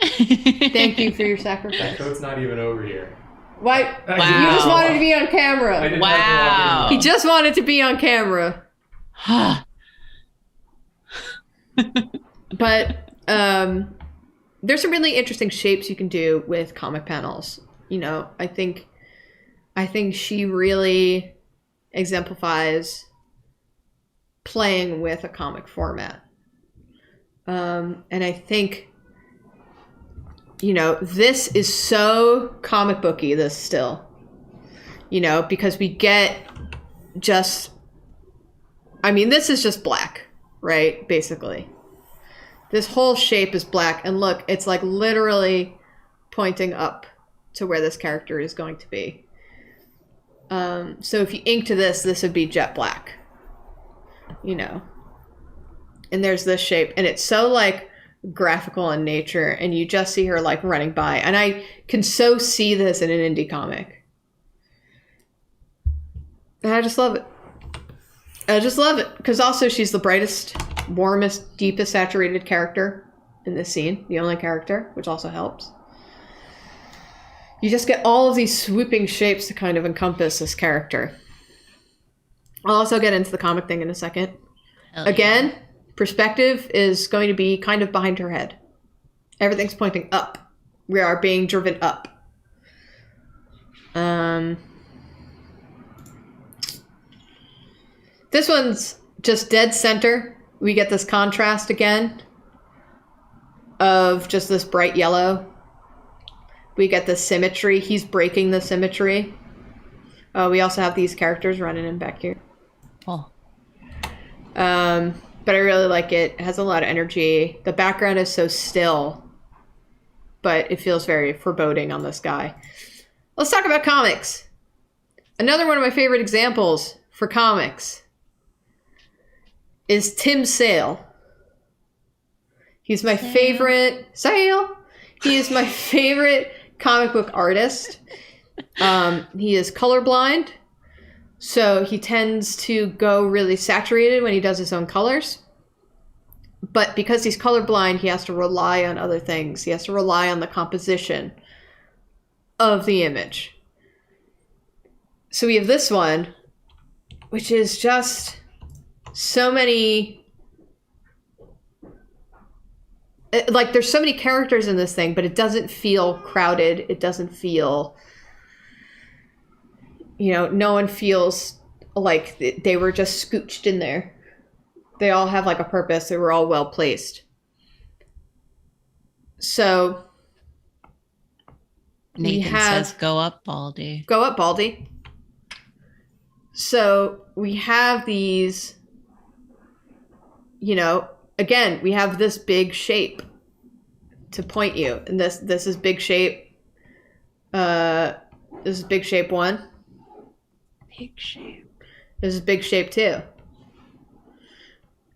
Thank you for your sacrifice. My coat's not even over here. Why? Wow. You just wanted to be on camera. Wow. He just wanted to be on camera. But there's some really interesting shapes you can do with comic panels. I think she really exemplifies playing with a comic format. And I think, this is so comic booky, this still, because we get this is just black, right? Basically. This whole shape is black. And look, it's like literally pointing up to where this character is going to be. So if you ink to this would be jet black, and there's this shape and it's so like graphical in nature and you just see her like running by. And I can so see this in an indie comic. And I just love it. Because also she's the brightest, warmest, deepest saturated character in this scene. The only character, which also helps. You just get all of these swooping shapes to kind of encompass this character. I'll also get into the comic thing in a second. Again, perspective is going to be kind of behind her head. Everything's pointing up. We are being driven up. This one's just dead center. We get this contrast again of just this bright yellow. We get the symmetry. He's breaking the symmetry. Oh, we also have these characters running in back here. Oh. But I really like it. It has a lot of energy. The background is so still, but it feels very foreboding on this guy. Let's talk about comics. Another one of my favorite examples for comics is Tim Sale. He's my favorite... Sale! He is my favorite comic book artist. He is colorblind, so he tends to go really saturated when he does his own colors. But because he's colorblind, he has to rely on other things. He has to rely on the composition of the image. So we have this one, which is just so many... Like, there's so many characters in this thing, but it doesn't feel crowded. It doesn't feel... no one feels like they were just scooched in there. They all have, like, a purpose. They were all well placed. So... Nathan says, go up, Baldy. Go up, Baldy. So we have these, again, we have this big shape to point you. And this is big shape. This is big shape 1. Big shape. This is big shape 2.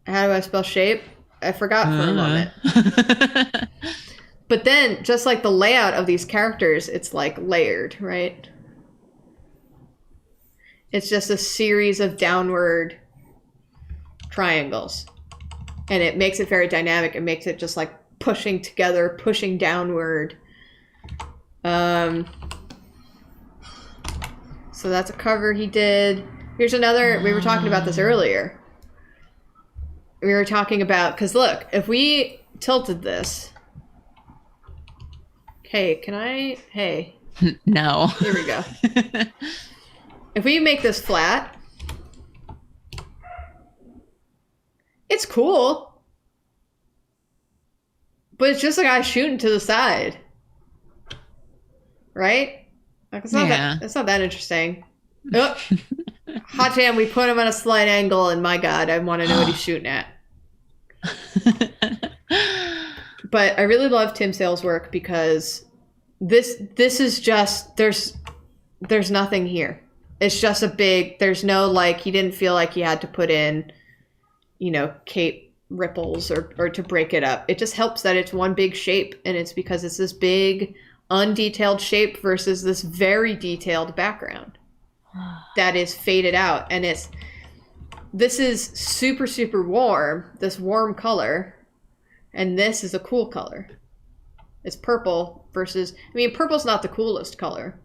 How do I spell shape? I forgot for a moment. But then, just like the layout of these characters, it's like layered, right? It's just a series of downward triangles. And it makes it very dynamic. It makes it just like pushing together, pushing downward. So that's a cover he did. Here's another, we were talking about this earlier. We were talking about, because look, if we tilted this... Hey, No. Here we go. If we make this flat, it's cool. But it's just a guy shooting to the side. Right? Like, it's not that interesting. Oh, hot damn, we put him at a slight angle, and my God, I want to know what he's shooting at. But I really love Tim Sale's work because this is just, there's nothing here. It's just a big, there's no, like, he didn't feel like he had to put in, you know, cape ripples or to break it up. It just helps that it's one big shape, and it's because it's this big, undetailed shape versus this very detailed background that is faded out. And this is super, super warm, this warm color, and this is a cool color. It's purple versus, I mean, purple's not the coolest color.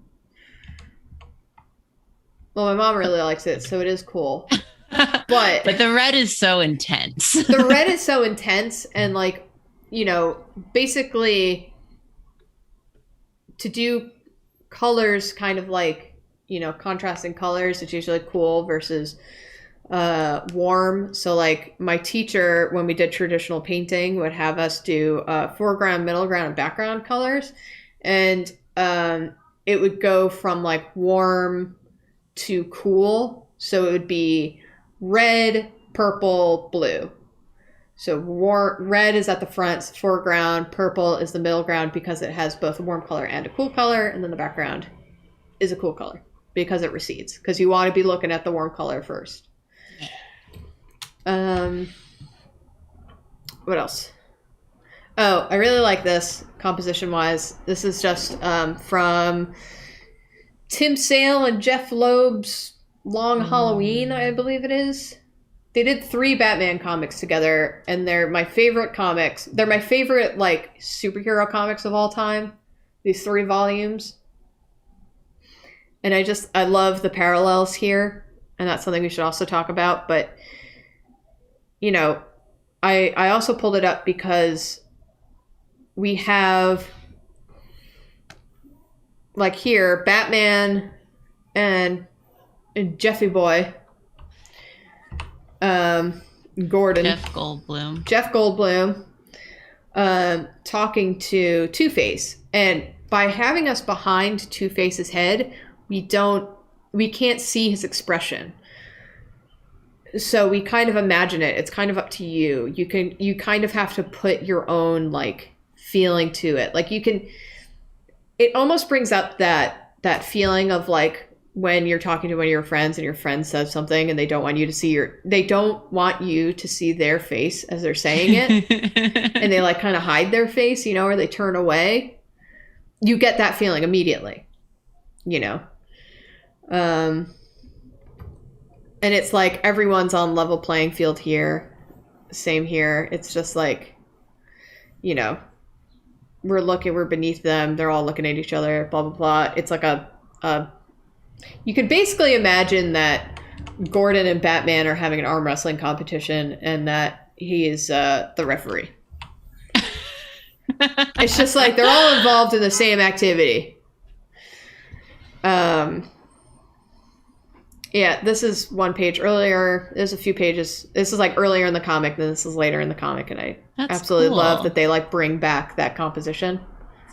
Well, my mom really likes it, so it is cool. But the red is so intense. The red is so intense, and, like, you know, basically to do colors kind of like, you know, contrasting colors, it's usually cool versus warm. So, like, my teacher, when we did traditional painting, would have us do foreground, middle ground, and background colors. And it would go from, like, warm to cool. So it would be red, purple, blue. So red is at the front, foreground, purple is the middle ground because it has both a warm color and a cool color, and then the background is a cool color because it recedes, because you want to be looking at the warm color first. What else? Oh, I really like this composition-wise. This is just from Tim Sale and Jeff Loeb's Long Halloween, I believe it is. They did 3 Batman comics together, and they're my favorite comics. They're my favorite, like, superhero comics of all time. These 3 volumes. And I love the parallels here, and that's something we should also talk about. But, you know, I also pulled it up because we have, like, here, Batman and Jeffy Boy. Gordon. Jeff Goldblum talking to Two-Face. And by having us behind Two-Face's head, we can't see his expression. So we kind of imagine it. It's kind of up to you. You kind of have to put your own, like, feeling to it. Like, it almost brings up that feeling of, like, when you're talking to one of your friends and your friend says something and they don't want you to see their face as they're saying it. And they, like, kind of hide their face, you know, or they turn away. You get that feeling immediately, you know? And it's like everyone's on level playing field here. Same here. It's just like, you know, we're beneath them. They're all looking at each other, blah, blah, blah. It's like you could basically imagine that Gordon and Batman are having an arm wrestling competition and that he is the referee. It's just like they're all involved in the same activity. Yeah, this is one page earlier. There's a few pages. This is, like, earlier in the comic, then this is later in the comic, and That's absolutely cool. Love that they, like, bring back that composition.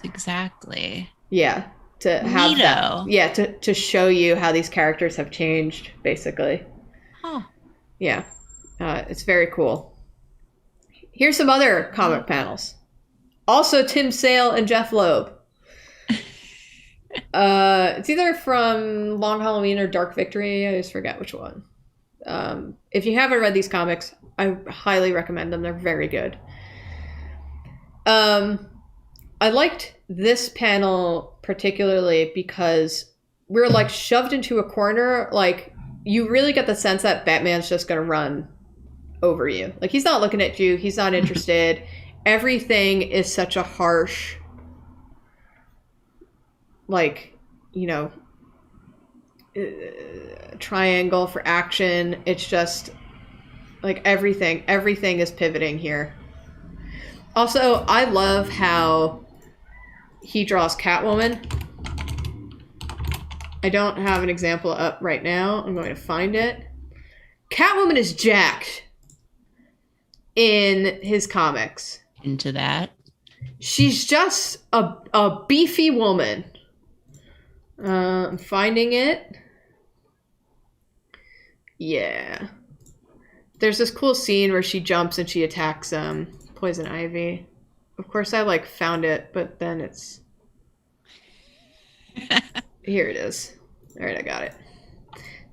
Exactly. Yeah. To have that, yeah, to show you how these characters have changed, basically. Huh. Yeah. It's very cool. Here's some other comic panels. Also Tim Sale and Jeff Loeb. It's either from Long Halloween or Dark Victory. I just forget which one. If you haven't read these comics, I highly recommend them. They're very good. I liked this panel particularly because we're, like, shoved into a corner. Like, you really get the sense that Batman's just going to run over you. Like, he's not looking at you. He's not interested. Everything is such a harsh, like, you know, triangle for action. It's just, like, everything is pivoting here. Also, I love how he draws Catwoman. I don't have an example up right now. I'm going to find it. Catwoman is jacked in his comics. Into that. She's just a beefy woman. I'm finding it. Yeah. There's this cool scene where she jumps and she attacks Poison Ivy. Of course, I found it, but then it's... Here it is. All right, I got it.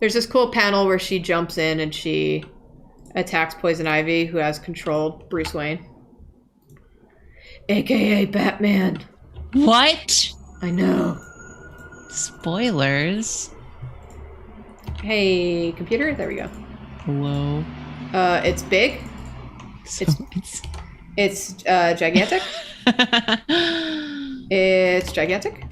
There's this cool panel where she jumps in and she attacks Poison Ivy, who has controlled Bruce Wayne. AKA Batman. What? I know. Spoilers. Hey, computer. There we go. Hello. It's big. So It's gigantic. It's gigantic.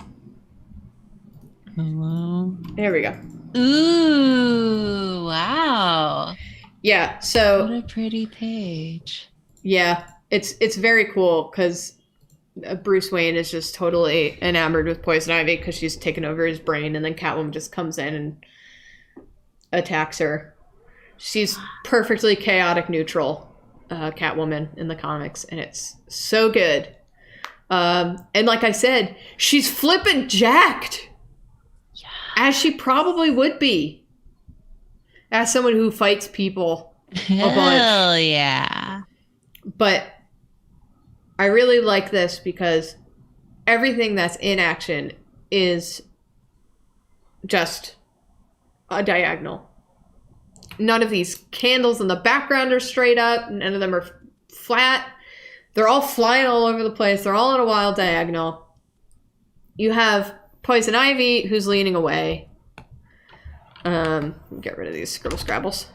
Hello. There we go. Ooh, wow. Yeah, so... What a pretty page. Yeah, it's very cool because Bruce Wayne is just totally enamored with Poison Ivy because she's taken over his brain, and then Catwoman just comes in and attacks her. She's perfectly chaotic neutral, Catwoman in the comics, and it's so good. And like I said, she's flippin' jacked. Yeah. As she probably would be. As someone who fights people a bunch. Hell yeah. But I really like this because everything that's in action is just a diagonal. None of these candles in the background are straight up. None of them are flat. They're all flying all over the place. They're all on a wild diagonal. You have Poison Ivy, who's leaning away. Get rid of these scribble scrabbles.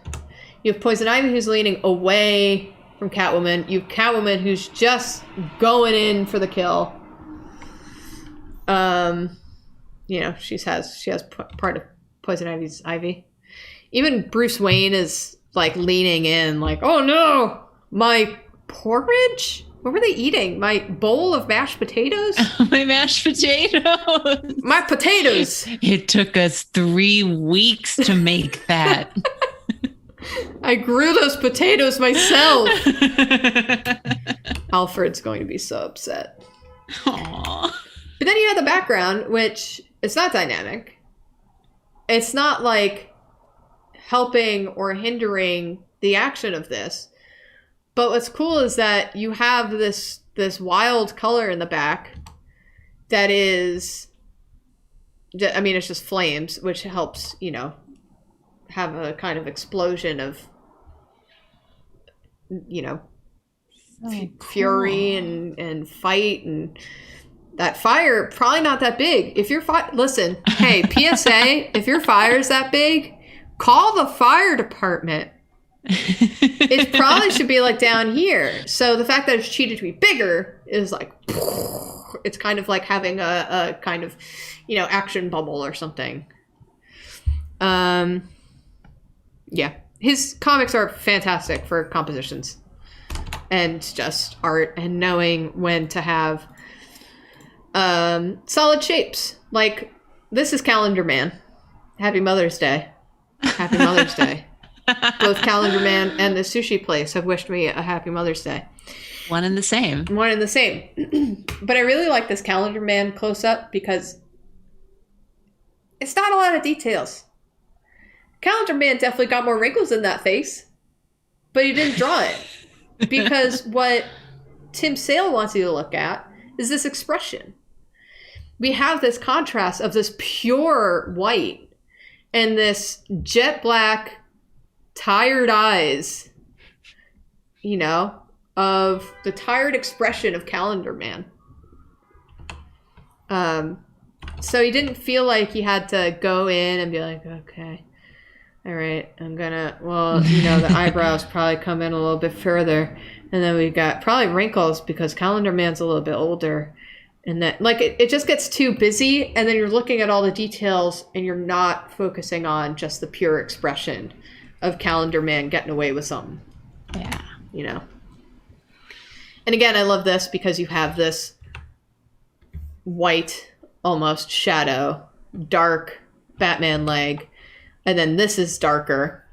You have Poison Ivy, who's leaning away from Catwoman. You have Catwoman, who's just going in for the kill. She has part of Poison Ivy's Ivy. Even Bruce Wayne is leaning in, oh no, my porridge? What were they eating? My bowl of mashed potatoes? My mashed potatoes. My potatoes. It took us 3 weeks to make that. I grew those potatoes myself. Alfred's going to be so upset. Aww. But then you have the background, which it's not dynamic. It's not helping or hindering the action of this. But what's cool is that you have this wild color in the back that is, it's just flames, which helps, have a kind of explosion of, fury and fight, and that fire, probably not that big. If your listen, hey, PSA, if your fire is that big, call the fire department. It probably should be down here. So the fact that it's cheated to be bigger is it's kind of like having a kind of, action bubble or something. Yeah. His comics are fantastic for compositions and just art and knowing when to have solid shapes. This is Calendar Man. Happy Mother's Day. Happy Mother's Day. Both Calendar Man and the sushi place have wished me a happy Mother's Day. One and the same. One and the same. But I really like this Calendar Man close-up because it's not a lot of details. Calendar Man definitely got more wrinkles in that face, but he didn't draw it. Because what Tim Sale wants you to look at is this expression. We have this contrast of this pure white and this jet black tired eyes, of the tired expression of Calendar Man. So he didn't feel like he had to go in and be okay, all right, I'm gonna, the eyebrows probably come in a little bit further. And then we've got probably wrinkles because Calendar Man's a little bit older. And that, it just gets too busy. And then you're looking at all the details and you're not focusing on just the pure expression of Calendar Man getting away with something. Yeah. And again, I love this because you have this white, almost shadow, dark Batman leg. And then this is darker.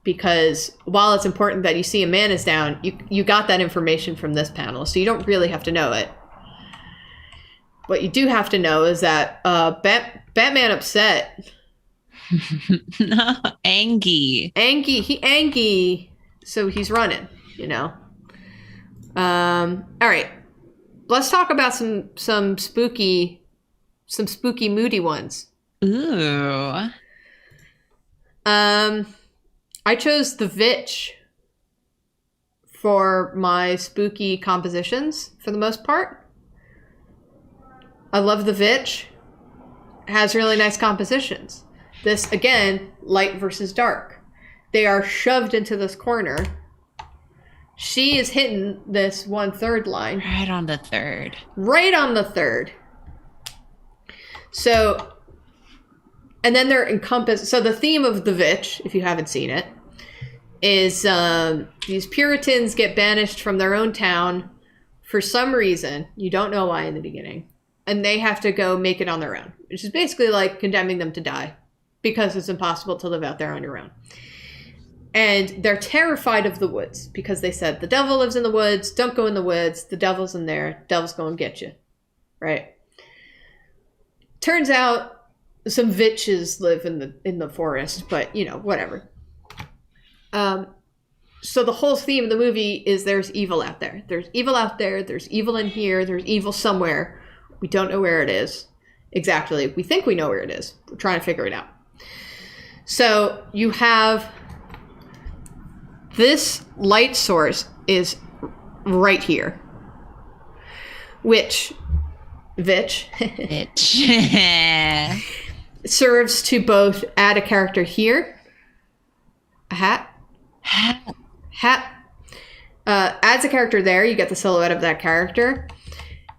Because while it's important that you see a man is down, you got that information from this panel. So you don't really have to know it. What you do have to know is that Batman upset. Angie. Angie. So he's running, you know. All right. Let's talk about some spooky moody ones. Ooh. I chose the Vitch for my spooky compositions for the most part. I love the Vitch. It has really nice compositions. This, again, light versus dark. They are shoved into this corner. She is hitting this 1/3 line. Right on the third. Right on the third. So, and then they're encompassed. So the theme of the Vitch, if you haven't seen it, is these Puritans get banished from their own town for some reason. You don't know why in the beginning. And they have to go make it on their own, which is basically like condemning them to die because it's impossible to live out there on your own. And they're terrified of the woods because they said, the devil lives in the woods. Don't go in the woods. The devil's in there. Devil's going to get you. Right? Turns out some Vitches live in the forest, but, you know, whatever. So the whole theme of the movie is there's evil out there. There's evil out there. There's evil in here. There's evil somewhere. We don't know where it is exactly. We think we know where it is. We're trying to figure it out. So you have this light source is right here, which Vitch serves to both add a character here, a hat, adds a character there. You get the silhouette of that character.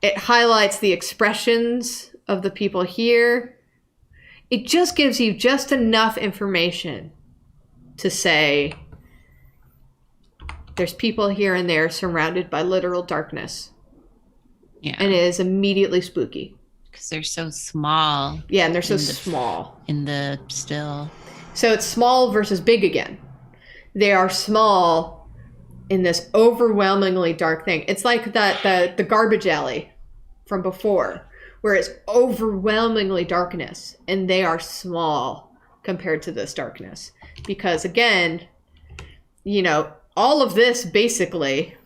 It highlights the expressions of the people here. It just gives you just enough information to say there's people here and there surrounded by literal darkness. Yeah. And it is immediately spooky. Because they're so small. Yeah, and they're so small. In the still. So it's small versus big again. They are small in this overwhelmingly dark thing. It's like the garbage alley from before, where it's overwhelmingly darkness, and they are small compared to this darkness. Because again, you know, all of this basically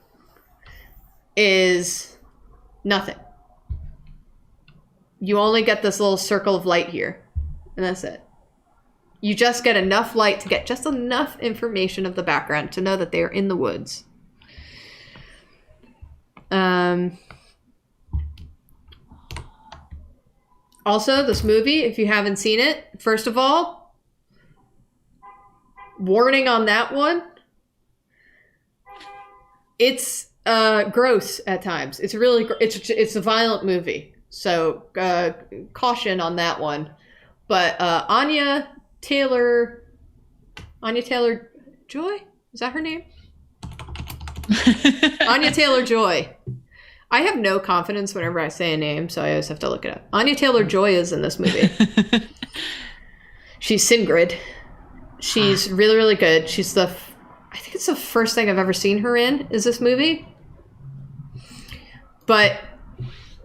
is nothing. You only get this little circle of light here, and that's it. You just get enough light to get just enough information of the background to know that they are in the woods. Also, this movie, if you haven't seen it, first of all, warning on that one. It's gross at times. It's really it's a violent movie, so caution on that one. But Anya Taylor Joy, is that her name? Anya Taylor-Joy. I have no confidence whenever I say a name, so I always have to look it up. Anya Taylor-Joy is in this movie. She's Singrid. She's really, really good. She's I think it's the first thing I've ever seen her in, is this movie. But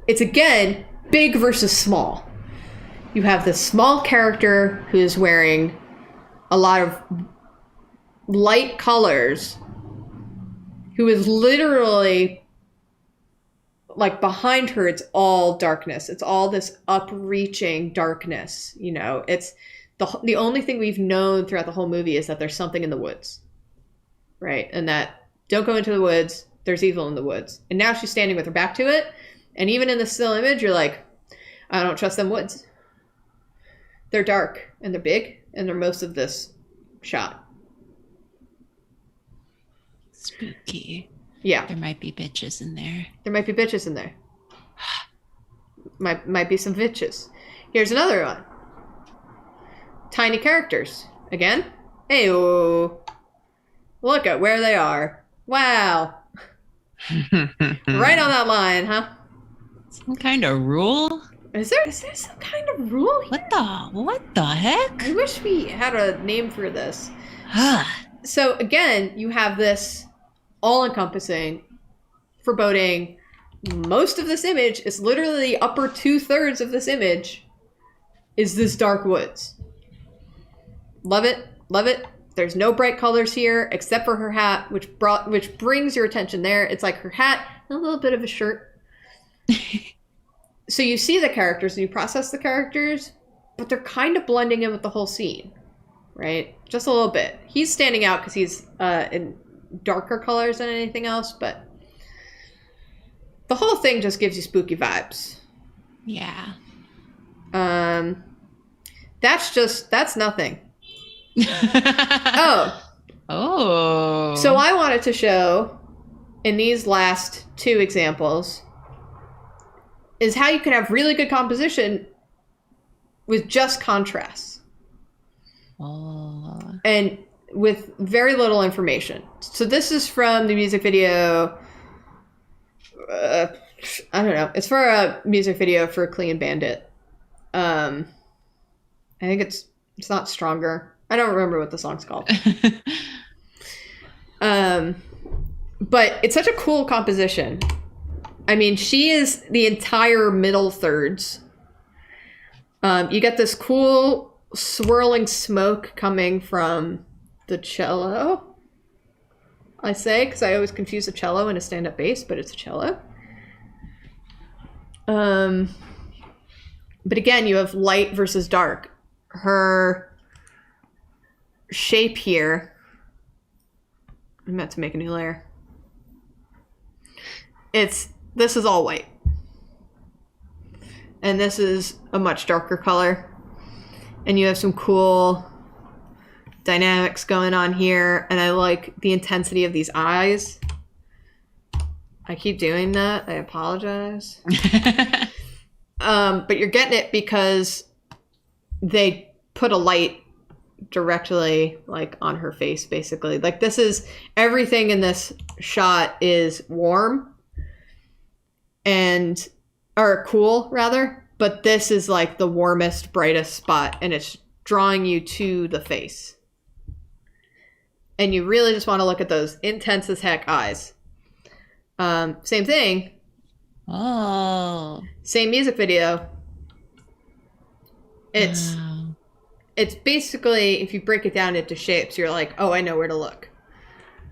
it's, again, big versus small. You have this small character who is wearing a lot of light colors, who is literally, like, behind her, it's all darkness. It's all this upreaching darkness, you know. It's the only thing we've known throughout the whole movie is that there's something in the woods, right? And that, don't go into the woods, there's evil in the woods. And now she's standing with her back to it, and even in the still image, you're like, I don't trust them woods. They're dark, and they're big, and they're most of this shot. Spooky. Yeah. There might be bitches in there. There might be bitches in there. Might be some bitches. Here's another one. Tiny characters. Again. Hey-oh. Look at where they are. Wow. Right on that line, huh? Some kind of rule? Is there some kind of rule here? What the heck? I wish we had a name for this. So again, you have this all-encompassing, foreboding. Most of this image is literally the upper 2/3 of this image is this dark woods. Love it. Love it. There's no bright colors here except for her hat, which brings your attention there. It's like her hat and a little bit of a shirt. So you see the characters and you process the characters, but they're kind of blending in with the whole scene, right? Just a little bit. He's standing out because he's in darker colors than anything else, but the whole thing just gives you spooky vibes. Yeah. That's nothing. Oh. So I wanted to show in these last two examples is how you can have really good composition with just contrasts. Oh. And with very little information. So this is from the music video. I don't know. It's for a music video for Clean Bandit. I think it's not Stronger. I don't remember what the song's called. But it's such a cool composition. I mean, she is the entire middle thirds. You get this cool swirling smoke coming from the cello. I say, because I always confuse a cello and a stand-up bass, but it's a cello. But again, you have light versus dark. Her shape here. I'm about to make a new layer. This is all white. And this is a much darker color. And you have some cool dynamics going on here. And I like the intensity of these eyes. I keep doing that. I apologize. But you're getting it because they put a light directly like on her face, basically. Like this is everything in this shot is warm or cool rather, but this is like the warmest, brightest spot and it's drawing you to the face. And you really just want to look at those intense as heck eyes. Same thing. Oh. Same music video. It's basically, if you break it down into shapes, you're like, oh, I know where to look.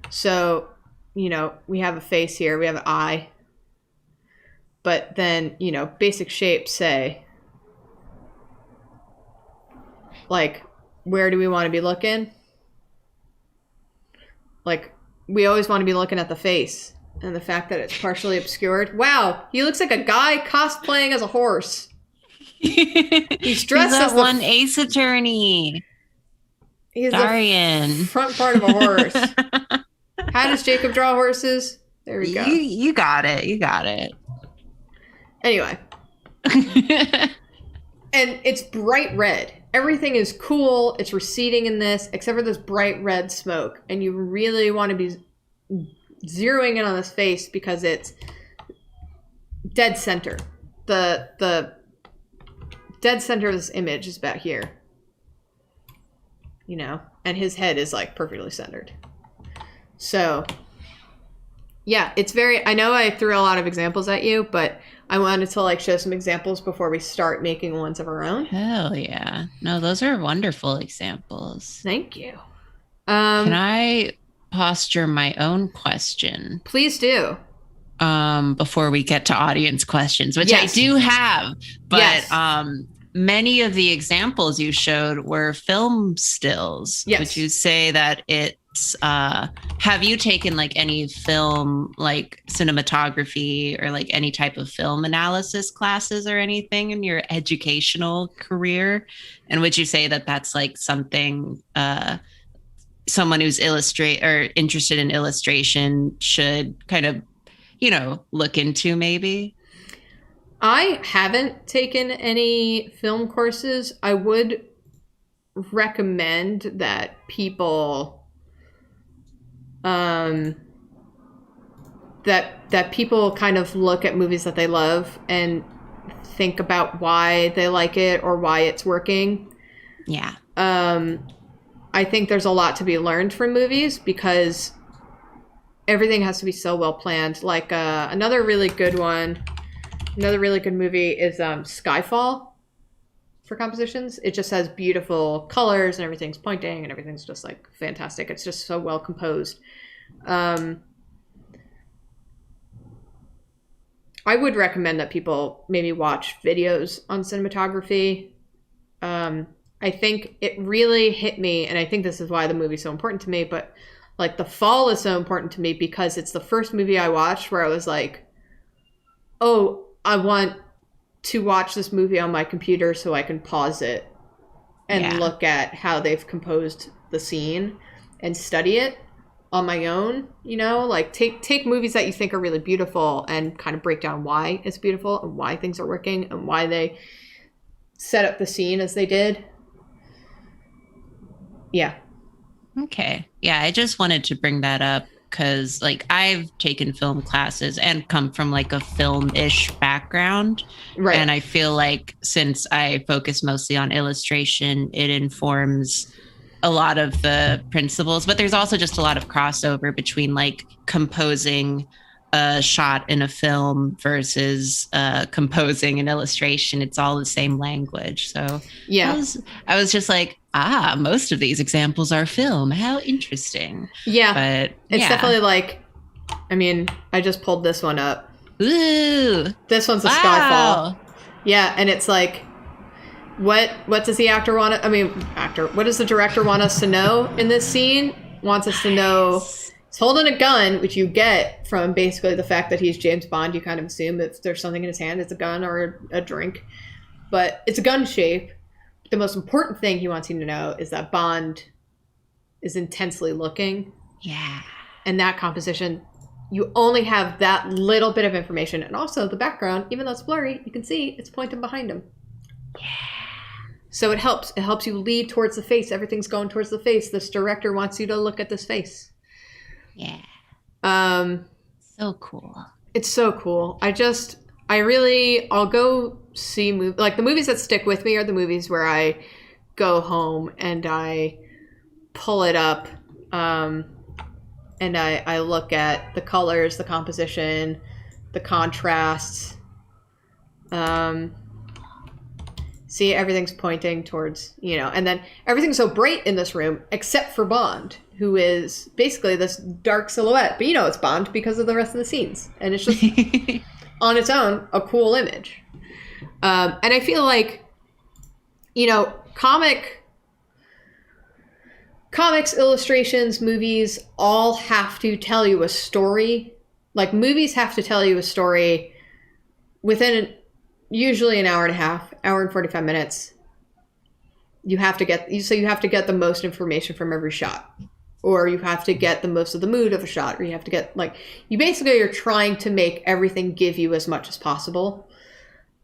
So, we have a face here, we have an eye. But then, basic shapes say, like, where do we want to be looking? Like, we always want to be looking at the face. And the fact that it's partially obscured. Wow, he looks like a guy cosplaying as a horse. He's dressed as one Ace Attorney. He's Darian. The front part of a horse. How does Jacob draw horses? There we go. You got it. You got it. Anyway. And it's bright red. Everything is cool. It's receding in this, except for this bright red smoke. And you really want to be zeroing in on this face because it's dead center. The dead center of this image is about here. And his head is like perfectly centered. So yeah, it's I know I threw a lot of examples at you, but I wanted to like show some examples before we start making ones of our own. Hell yeah. No, those are wonderful examples. Thank you. Can I posture my own question? Please do. Before we get to audience questions, which yes. I do have, but yes. Many of the examples you showed were film stills. Yes. Would you say that it's have you taken like any film like cinematography or like any type of film analysis classes or anything in your educational career? And would you say that that's like something someone who's interested in illustration should kind of look into maybe? I haven't taken any film courses. I would recommend that people that people kind of look at movies that they love and think about why they like it or why it's working. Yeah. I think there's a lot to be learned from movies because everything has to be so well planned. Like another really good movie is Skyfall for compositions. It just has beautiful colors and everything's pointing and everything's just like fantastic. It's just so well composed. I would recommend that people maybe watch videos on cinematography. I think it really hit me, and I think this is why the movie's so important to me, but like The Fall is so important to me because it's the first movie I watched where I was like, oh, I want to watch this movie on my computer so I can pause it and look at how they've composed the scene and study it on my own, you know, like take movies that you think are really beautiful and kind of break down why it's beautiful and why things are working and why they set up the scene as they did. Yeah. Okay. Yeah, I just wanted to bring that up because like I've taken film classes and come from like a film-ish background. Right. And I feel like since I focus mostly on illustration, it informs a lot of the principles, but there's also just a lot of crossover between like composing a shot in a film versus composing an illustration. It's all the same language. So yeah, I was just like, most of these examples are film. How interesting. Yeah. But it's definitely like, I mean, I just pulled this one up. Ooh. This one's a Skyfall. Yeah. And it's like, what does the actor want to, what does the director want us to know in this scene? Wants us to know he's holding a gun, which you get from basically the fact that he's James Bond. You kind of assume if there's something in his hand, it's a gun or a drink. But it's a gun shape. The most important thing he wants you to know is that Bond is intensely looking. Yeah. And that composition, you only have that little bit of information. And also the background, even though it's blurry, you can see it's pointing behind him. Yeah. So it helps. It helps you lead towards the face. Everything's going towards the face. This director wants you to look at this face. Yeah. So cool. It's so cool. I'll go see movies. Like the movies that stick with me are the movies where I go home and I pull it up and I look at the colors, the composition, the contrasts. See, everything's pointing towards, and then everything's so bright in this room, except for Bond, who is basically this dark silhouette. But it's Bond because of the rest of the scenes. And it's just, on its own, a cool image. And I feel like, comics, illustrations, movies all have to tell you a story. Like, movies have to tell you a story within usually an hour and a half, hour and 45 minutes. You have to get the most information from every shot, or you have to get the most of the mood of a shot, or you have to get you're trying to make everything give you as much as possible.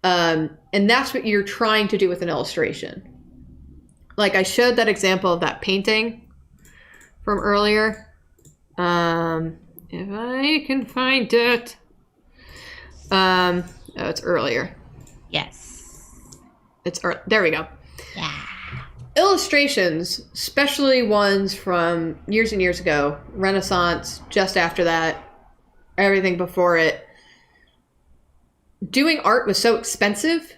And that's what you're trying to do with an illustration. Like I showed that example of that painting from earlier. If I can find it. Oh, it's earlier. Yes. There we go. Yeah. Illustrations, especially ones from years and years ago, Renaissance, just after that, everything before it. Doing art was so expensive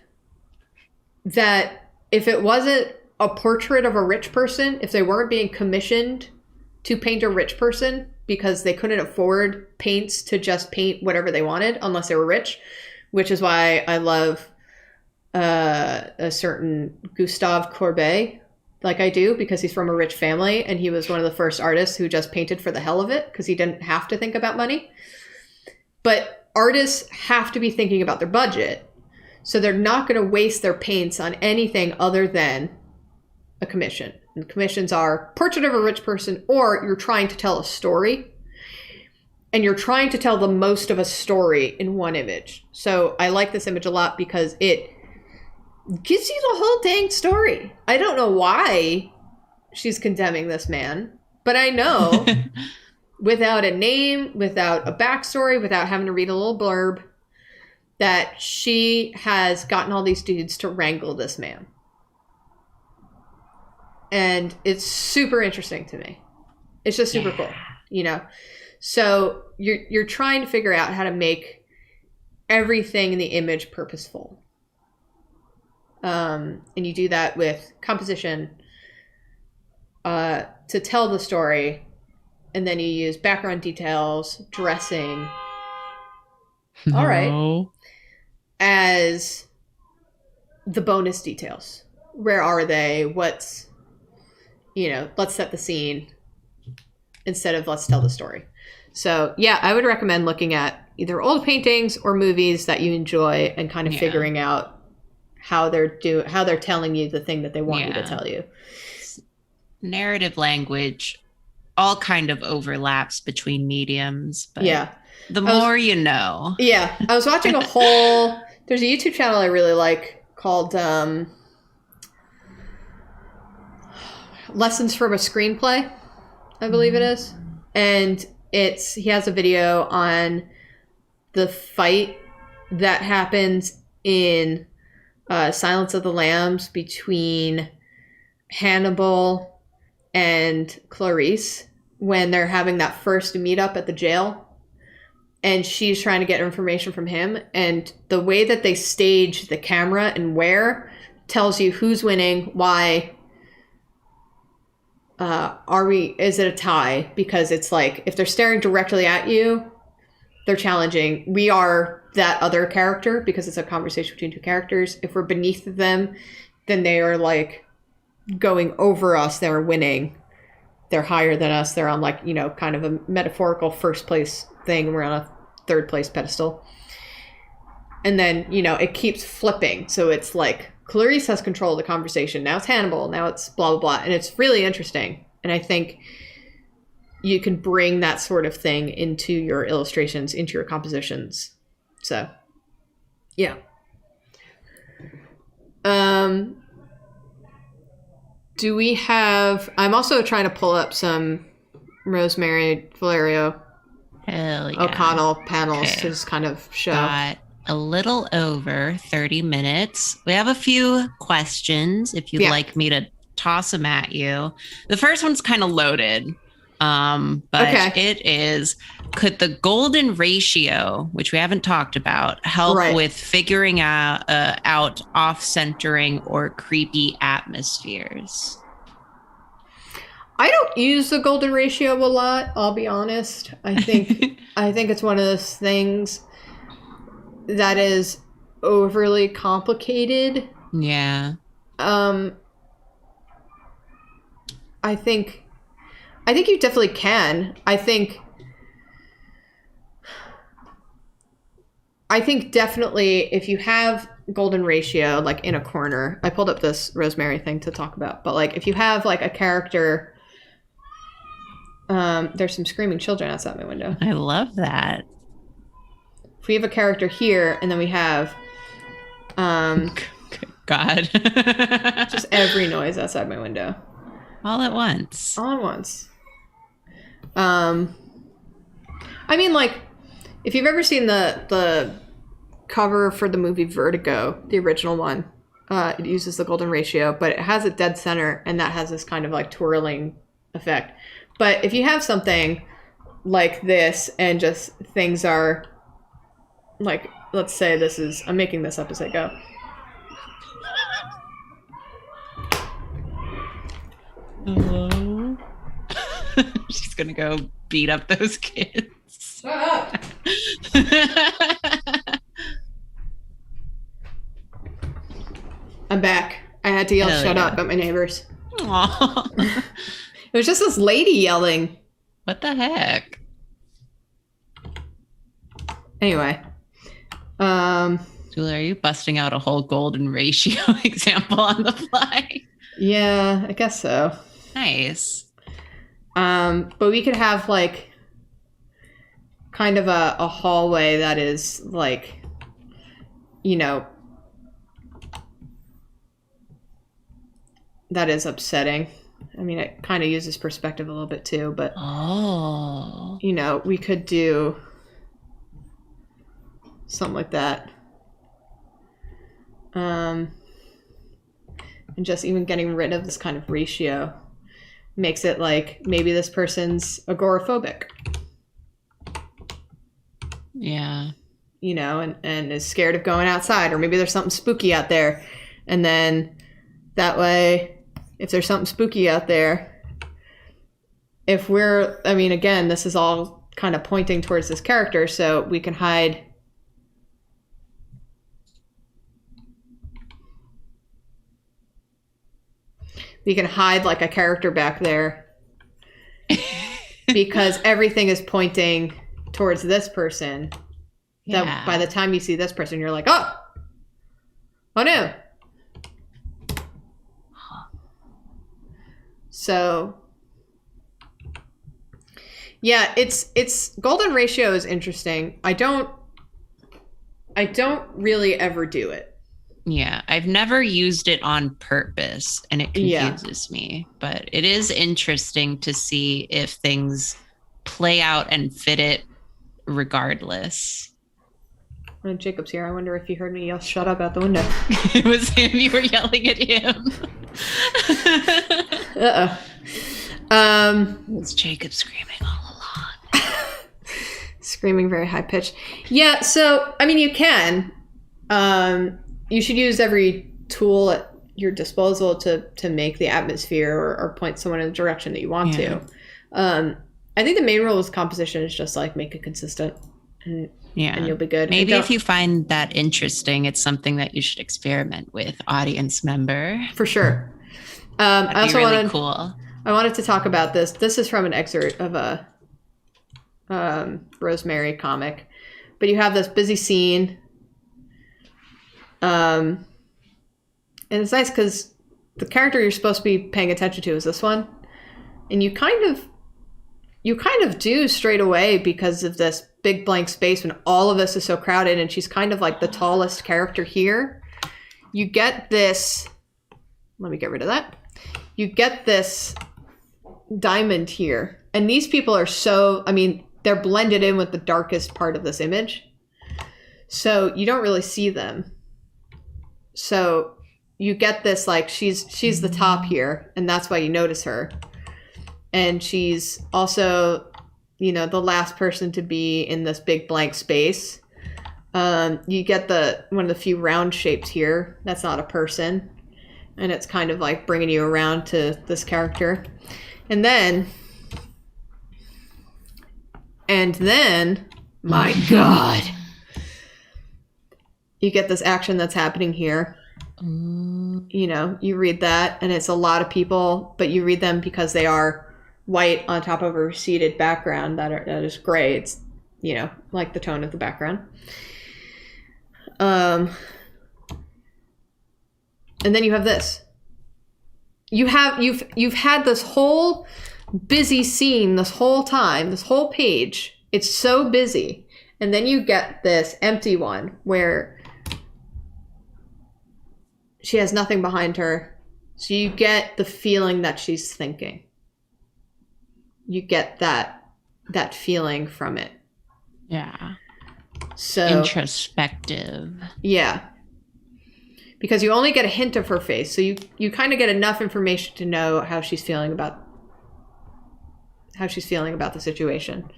that if it wasn't a portrait of a rich person, if they weren't being commissioned to paint a rich person because they couldn't afford paints to just paint whatever they wanted unless they were rich, which is why I love a certain Gustave Courbet, like I do, because he's from a rich family and he was one of the first artists who just painted for the hell of it because he didn't have to think about money. But artists have to be thinking about their budget, so they're not going to waste their paints on anything other than a commission. And commissions are portrait of a rich person, or you're trying to tell a story, and you're trying to tell the most of a story in one image. So I like this image a lot because it gives you the whole dang story. I don't know why she's condemning this man, but I know without a name, without a backstory, without having to read a little blurb, that she has gotten all these dudes to wrangle this man. And it's super interesting to me. It's just super cool, you know? So you're trying to figure out how to make everything in the image purposeful. And you do that with composition to tell the story. And then you use background details, dressing. No. All right. As the bonus details. Where are they? What's, you know, let's set the scene instead of let's tell the story. So yeah, I would recommend looking at either old paintings or movies that you enjoy and kind of figuring out how they're telling you the thing that they want you to tell you. Narrative language all kind of overlaps between mediums, but the more you know. Yeah. I was watching there's a YouTube channel I really like called Lessons from a Screenplay, I believe it is. And he has a video on the fight that happens in Silence of the Lambs between Hannibal and Clarice when they're having that first meetup at the jail. And she's trying to get information from him. And the way that they stage the camera and where tells you who's winning, why. Is it a tie? Because it's like, if they're staring directly at you, they're challenging. We are that other character because it's a conversation between two characters. If we're beneath them, then they are like going over us. They're winning. They're higher than us. They're on like, you know, kind of a metaphorical first place thing. We're on a third place pedestal. And then, you know, it keeps flipping. So it's like Clarice has control of the conversation. Now it's Hannibal. Now it's blah, blah, blah. And it's really interesting. And I think you can bring that sort of thing into your illustrations, into your compositions. So, yeah. Do we have... I'm also trying to pull up some Rosemary Valerio O'Connell panels to just kind of show. Got a little over 30 minutes. We have a few questions if you'd like me to toss them at you. The first one's kind of loaded, but it is, could the golden ratio, which we haven't talked about, help with figuring out off-centering or creepy atmospheres? I don't use the golden ratio a lot, I'll be honest. I think it's one of those things that is overly complicated. Yeah. I think you definitely can. I think definitely if you have golden ratio like in a corner, I pulled up this Rosemary thing to talk about, but like if you have like a character, there's some screaming children outside my window. I love that. If we have a character here and then we have God. just every noise outside my window. All at once. I mean, like, if you've ever seen the cover for the movie Vertigo, the original one, it uses the golden ratio, but it has a dead center, and that has this kind of like twirling effect. But if you have something like this, and just things are like, let's say I'm making this up as I go. Hello? She's gonna go beat up those kids. Shut up! I'm back. I had to yell shut up at my neighbors. Aww. It was just this lady yelling. What the heck? Anyway. Julie, are you busting out a whole golden ratio example on the fly? Yeah, I guess so. Nice. But we could have like kind of a hallway that is like, you know, that is upsetting. I mean, it kind of uses perspective a little bit too, but you know, we could do something like that. And just even getting rid of this kind of ratio makes it like maybe this person's agoraphobic. Yeah. You know, and is scared of going outside, or maybe there's something spooky out there. And then that way, if there's something spooky out there, again, this is all kind of pointing towards this character, so we can hide. We can hide like a character back there because everything is pointing towards this person. That by the time you see this person, you're like, oh no. So yeah, it's golden ratio is interesting. I don't really ever do it. Yeah, I've never used it on purpose, and it confuses me. But it is interesting to see if things play out and fit it regardless. When Jacob's here, I wonder if he heard me yell, shut up out the window. It was him. You were yelling at him. Uh-oh. It was Jacob screaming all along. Screaming very high pitched. Yeah, so, I mean, you can. You should use every tool at your disposal to make the atmosphere or point someone in the direction that you want to. I think the main rule with composition is just like make it consistent. And you'll be good. Maybe if you find that interesting, it's something that you should experiment with, audience member. For sure. That'd be really cool. I wanted to talk about this. This is from an excerpt of a Rosemary comic. But you have this busy scene. And it's nice because the character you're supposed to be paying attention to is this one. And you kind of do straight away because of this big blank space when all of this is so crowded and she's kind of like the tallest character here. You get this, let me get rid of that. You get this diamond here. And these people are they're blended in with the darkest part of this image. So you don't really see them. So you get this, like, she's the top here, and that's why you notice her. And she's also, the last person to be in this big blank space. You get one of the few round shapes here. That's not a person. And it's kind of like bringing you around to this character. And then, my God, you get this action that's happening here. You read that, and it's a lot of people, but you read them because they are white on top of a receded background that is gray. It's, like the tone of the background. And then you have this. You've had this whole busy scene this whole time, this whole page. It's so busy. And then you get this empty one where she has nothing behind her. So you get the feeling that she's thinking. You get that feeling from it. Yeah. So introspective. Yeah. Because you only get a hint of her face. So you kind of get enough information to know how she's feeling about the situation.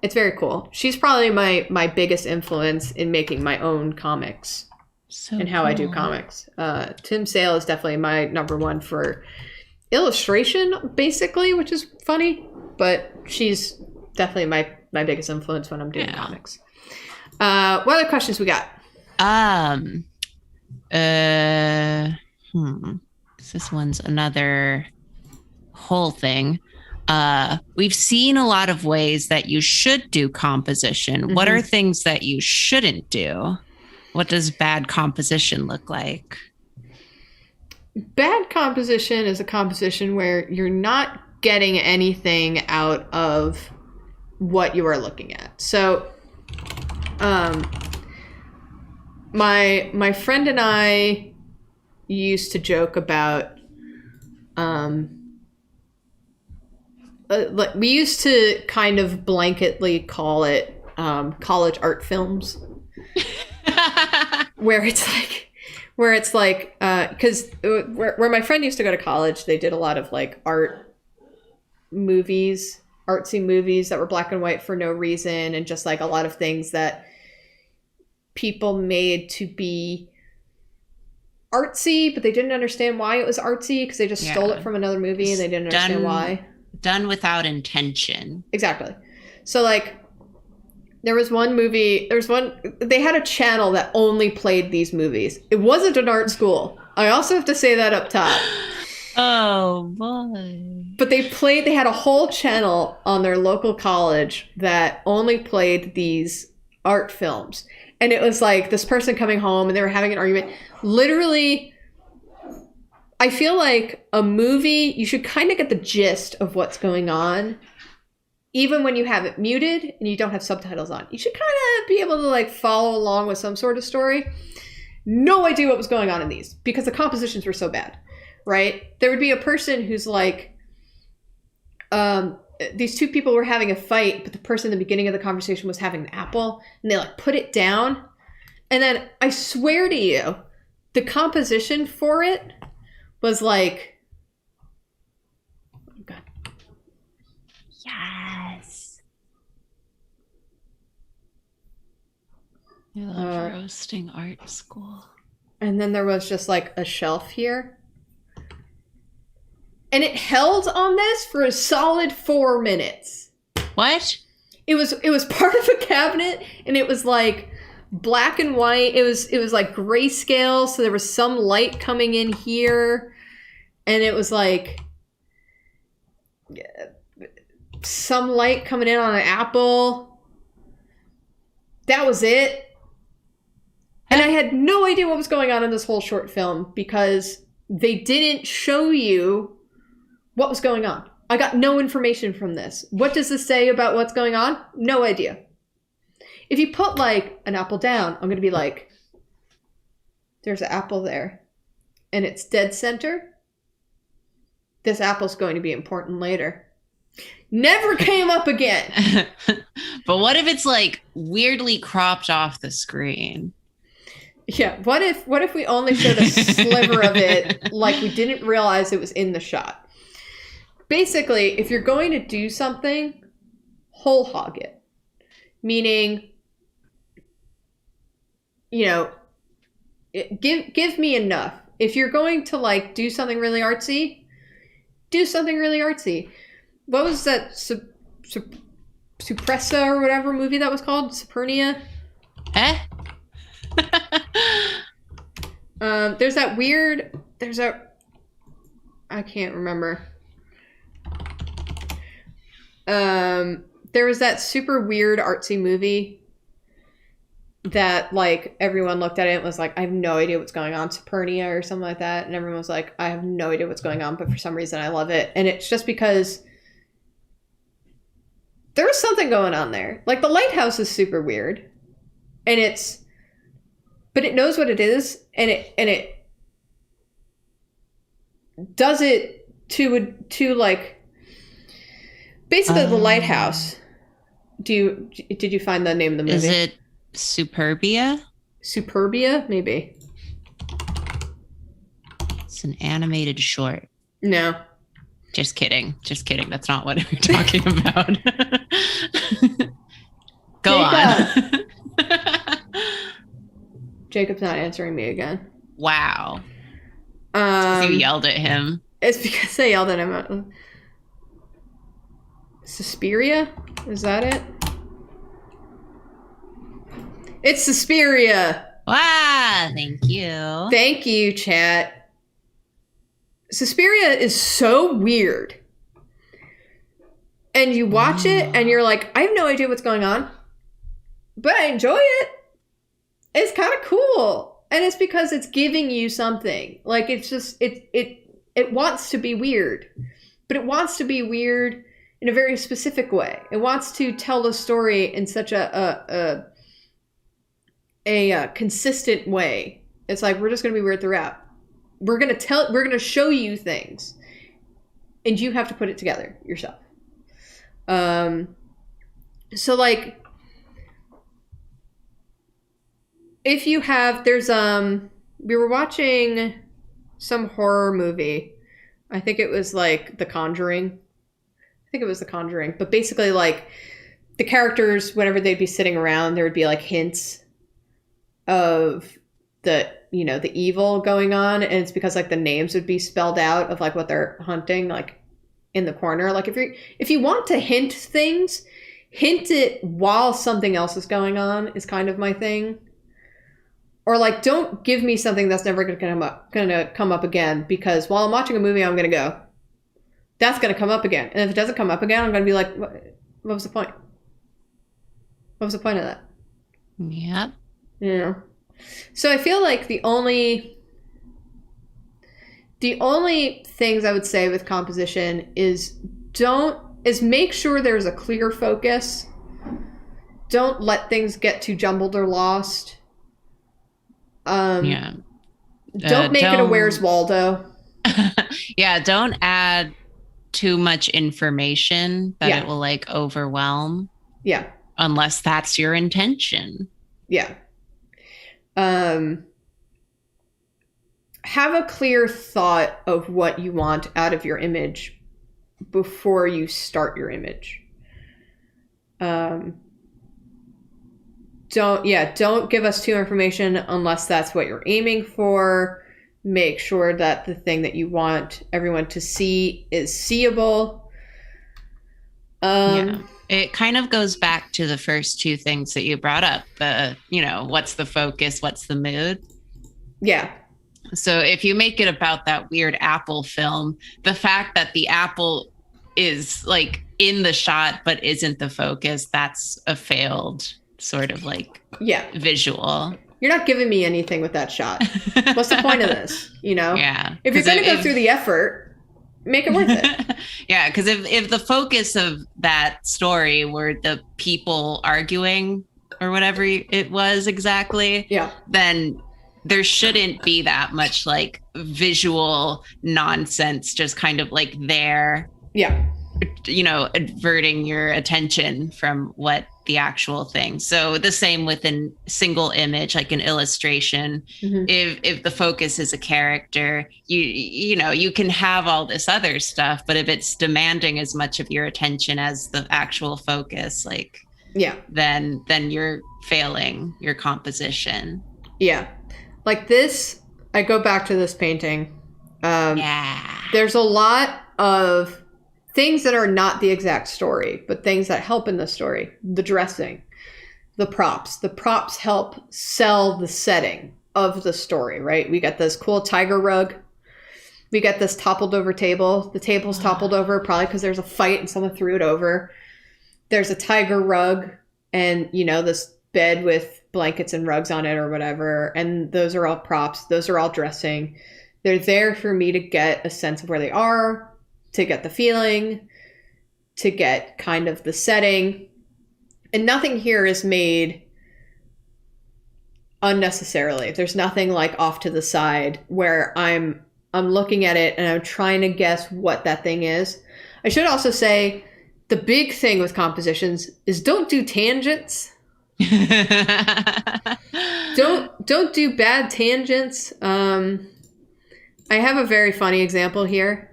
It's very cool. She's probably my biggest influence in making my own comics and how I do comics. Tim Sale is definitely my number one for illustration, basically, which is funny, but she's definitely my biggest influence when I'm doing comics. What other questions we got? This one's another whole thing. We've seen a lot of ways that you should do composition. Mm-hmm. What are things that you shouldn't do? What does bad composition look like? Bad composition is a composition where you're not getting anything out of what you are looking at. So, my friend and I used to joke about, we used to kind of blanketly call it college art films. where it's like because where my friend used to go to college, they did a lot of like artsy movies that were black and white for no reason, and just like a lot of things that people made to be artsy, but they didn't understand why it was artsy because they just stole it from another movie and they didn't understand why. Done without intention. Exactly. So like there was one movie, they had a channel that only played these movies. It wasn't an art school. I also have to say that up top. Oh boy. But they had a whole channel on their local college that only played these art films. And it was like this person coming home and they were having an argument. Literally, I feel like a movie, you should kind of get the gist of what's going on. Even when you have it muted and you don't have subtitles on. You should kind of be able to like follow along with some sort of story. No idea what was going on in these because the compositions were so bad, right? There would be a person who's like, these two people were having a fight, but the person in the beginning of the conversation was having an apple and they like put it down. And then I swear to you, the composition for it was like, yes. You love roasting art school. And then there was just like a shelf here. And it held on this for a solid 4 minutes. What? It was part of a cabinet and it was like black and white. It was like grayscale, so there was some light coming in here. And it was like some light coming in on an apple. That was it. And I had no idea what was going on in this whole short film because they didn't show you what was going on. I got no information from this. What does this say about what's going on? No idea. If you put like an apple down, I'm going to be like, there's an apple there and it's dead center. This apple's going to be important later. Never came up again. But what if it's like weirdly cropped off the screen? Yeah, what if we only showed a sliver of it, like we didn't realize it was in the shot? Basically, if you're going to do something, whole hog it. Meaning, you know, give me enough. If you're going to like do something really artsy, do something really artsy. What was that Suppressa or whatever movie that was called? Supernia? There's I can't remember. There was that super weird artsy movie that like everyone looked at it and was like, I have no idea what's going on, Supernia or something like that. And everyone was like, I have no idea what's going on, but for some reason I love it. And it's just because there's something going on there. Like the lighthouse is super weird. But it knows what it is, and it does it to like basically the lighthouse. Did you find the name of the movie? Is it Superbia? Superbia, maybe. It's an animated short. No. Just kidding. That's not what we're talking about. Go on. Jacob's not answering me again. Wow. Because you yelled at him. It's because I yelled at him. Suspiria? Is that it? It's Suspiria. Wow. Thank you. Thank you, chat. Suspiria is so weird. And you watch it and you're like, I have no idea what's going on. But I enjoy it. It's kind of cool. And it's because it's giving you something. Like it's just it wants to be weird. But it wants to be weird in a very specific way. It wants to tell the story in such a consistent way. It's like we're just going to be weird throughout. We're going to show you things. And you have to put it together yourself. So like if you have, there's we were watching some horror movie. I think it was like The Conjuring. But basically, like, the characters, whenever they'd be sitting around, there would be like hints of the evil going on, and it's because like the names would be spelled out of like what they're hunting, like in the corner. Like if you want to hint things, hint it while something else is going on is kind of my thing. Or like, don't give me something that's never gonna come up again, because while I'm watching a movie, I'm gonna go, that's gonna come up again, and if it doesn't come up again, I'm gonna be like, what was the point? What was the point of that? Yep. Yeah. So I feel like the only things I would say with composition is make sure there's a clear focus. Don't let things get too jumbled or lost. Don't make it a Where's Waldo. Yeah, don't add too much information that it will like overwhelm. Yeah. Unless that's your intention. Yeah. Have a clear thought of what you want out of your image before you start your image. Don't give us too information unless that's what you're aiming for. Make sure that the thing that you want everyone to see is seeable. It kind of goes back to the first two things that you brought up. What's the focus? What's the mood? Yeah. So if you make it about that weird apple film, the fact that the apple is like in the shot but isn't the focus, that's a failed sort of like visual. You're not giving me anything with that shot. What's the point of this? Yeah. If you're going to go through the effort, make it worth it. Yeah, because if the focus of that story were the people arguing or whatever it was exactly, then there shouldn't be that much like visual nonsense just kind of like there. Yeah. Averting your attention from what the actual thing. So the same with a single image, like an illustration. Mm-hmm. If the focus is a character, you can have all this other stuff, but if it's demanding as much of your attention as the actual focus, then you're failing your composition. Yeah. Like this, I go back to this painting. There's a lot of things that are not the exact story, but things that help in the story. The dressing, the props. The props help sell the setting of the story, right? We got this cool tiger rug. We got this toppled over table. The table's toppled over probably because there's a fight and someone threw it over. There's a tiger rug and, this bed with blankets and rugs on it or whatever. And those are all props. Those are all dressing. They're there for me to get a sense of where they are, to get the feeling, to get kind of the setting. And nothing here is made unnecessarily. There's nothing like off to the side where I'm looking at it and I'm trying to guess what that thing is. I should also say the big thing with compositions is don't do tangents. Don't do bad tangents. I have a very funny example here.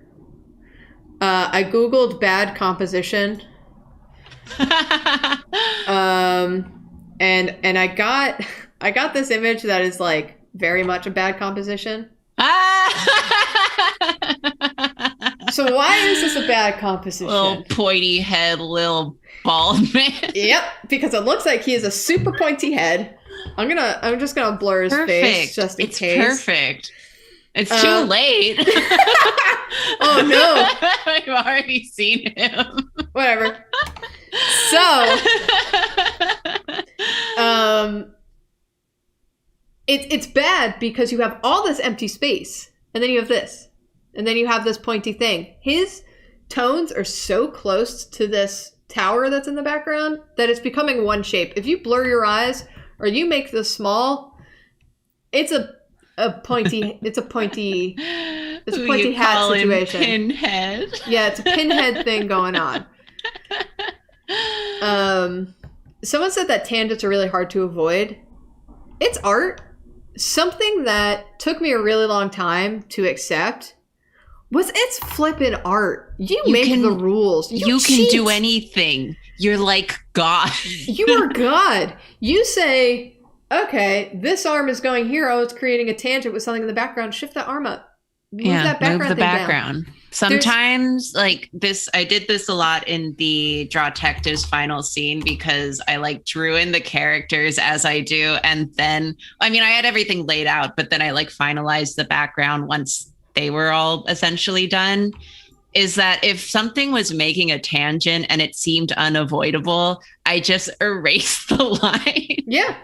I Googled bad composition. And I got this image that is like very much a bad composition. So why is this a bad composition? Little pointy head, little bald man. Yep, because it looks like he has a super pointy head. I'm just gonna blur his face just in case. It's perfect. It's too late. Oh no. I've already seen him. Whatever. So it's bad because you have all this empty space and then you have this. And then you have this pointy thing. His tones are so close to this tower that's in the background that it's becoming one shape. If you blur your eyes or you make this small, it's a pointy hat situation. Pinhead. Yeah, it's a pinhead thing going on. Someone said that tangents are really hard to avoid. It's art. Something that took me a really long time to accept was it's flippin' art. You make the rules. You can do anything. You're like God. You are God. You say, okay, this arm is going here. Oh, it's creating a tangent with something in the background. Shift that arm up. Move the background. Down. Sometimes like this, I did this a lot in the Drawtective's final scene because I like drew in the characters as I do. And then, I mean, I had everything laid out, but then I like finalized the background once they were all essentially done. Is that if something was making a tangent and it seemed unavoidable, I just erased the line. Yeah.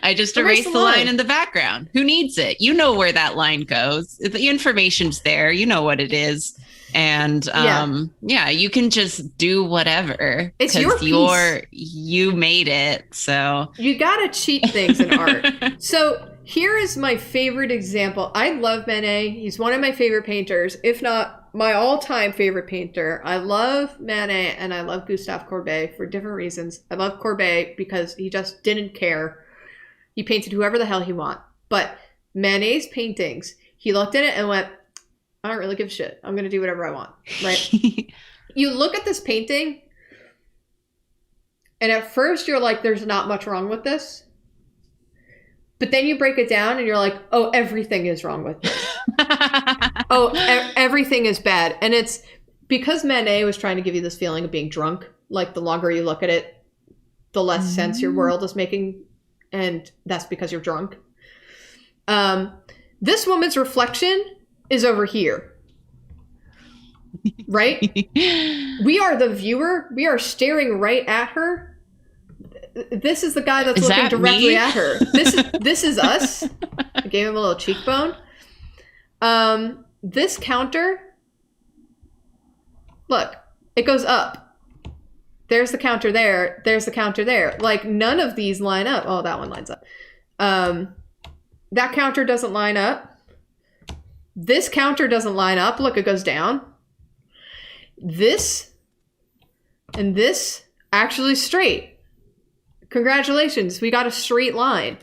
I just erased the line in the background. Who needs it? You know where that line goes. The information's there. You know what it is. And you can just do whatever. It's your piece. You made it. So you gotta cheat things in art. So here is my favorite example. I love Manet. He's one of my favorite painters, if not my all-time favorite painter. I love Manet and I love Gustave Courbet for different reasons. I love Courbet because he just didn't care. He painted whoever the hell he want. But Manet's paintings, he looked at it and went, I don't really give a shit. I'm going to do whatever I want. Right? You look at this painting, and at first you're like, there's not much wrong with this. But then you break it down and you're like, oh, everything is wrong with this. Everything is bad. And it's because Manet was trying to give you this feeling of being drunk. Like the longer you look at it, the less sense your world is making. And that's because you're drunk. This woman's reflection is over here. Right? We are the viewer. We are staring right at her. This is the guy that's looking directly at her. This is us. I gave him a little cheekbone. This counter, look, it goes up. There's the counter there. There's the counter there. Like, none of these line up. Oh, that one lines up. That counter doesn't line up. This counter doesn't line up. Look, it goes down. This and this actually straight. Congratulations. We got a straight line.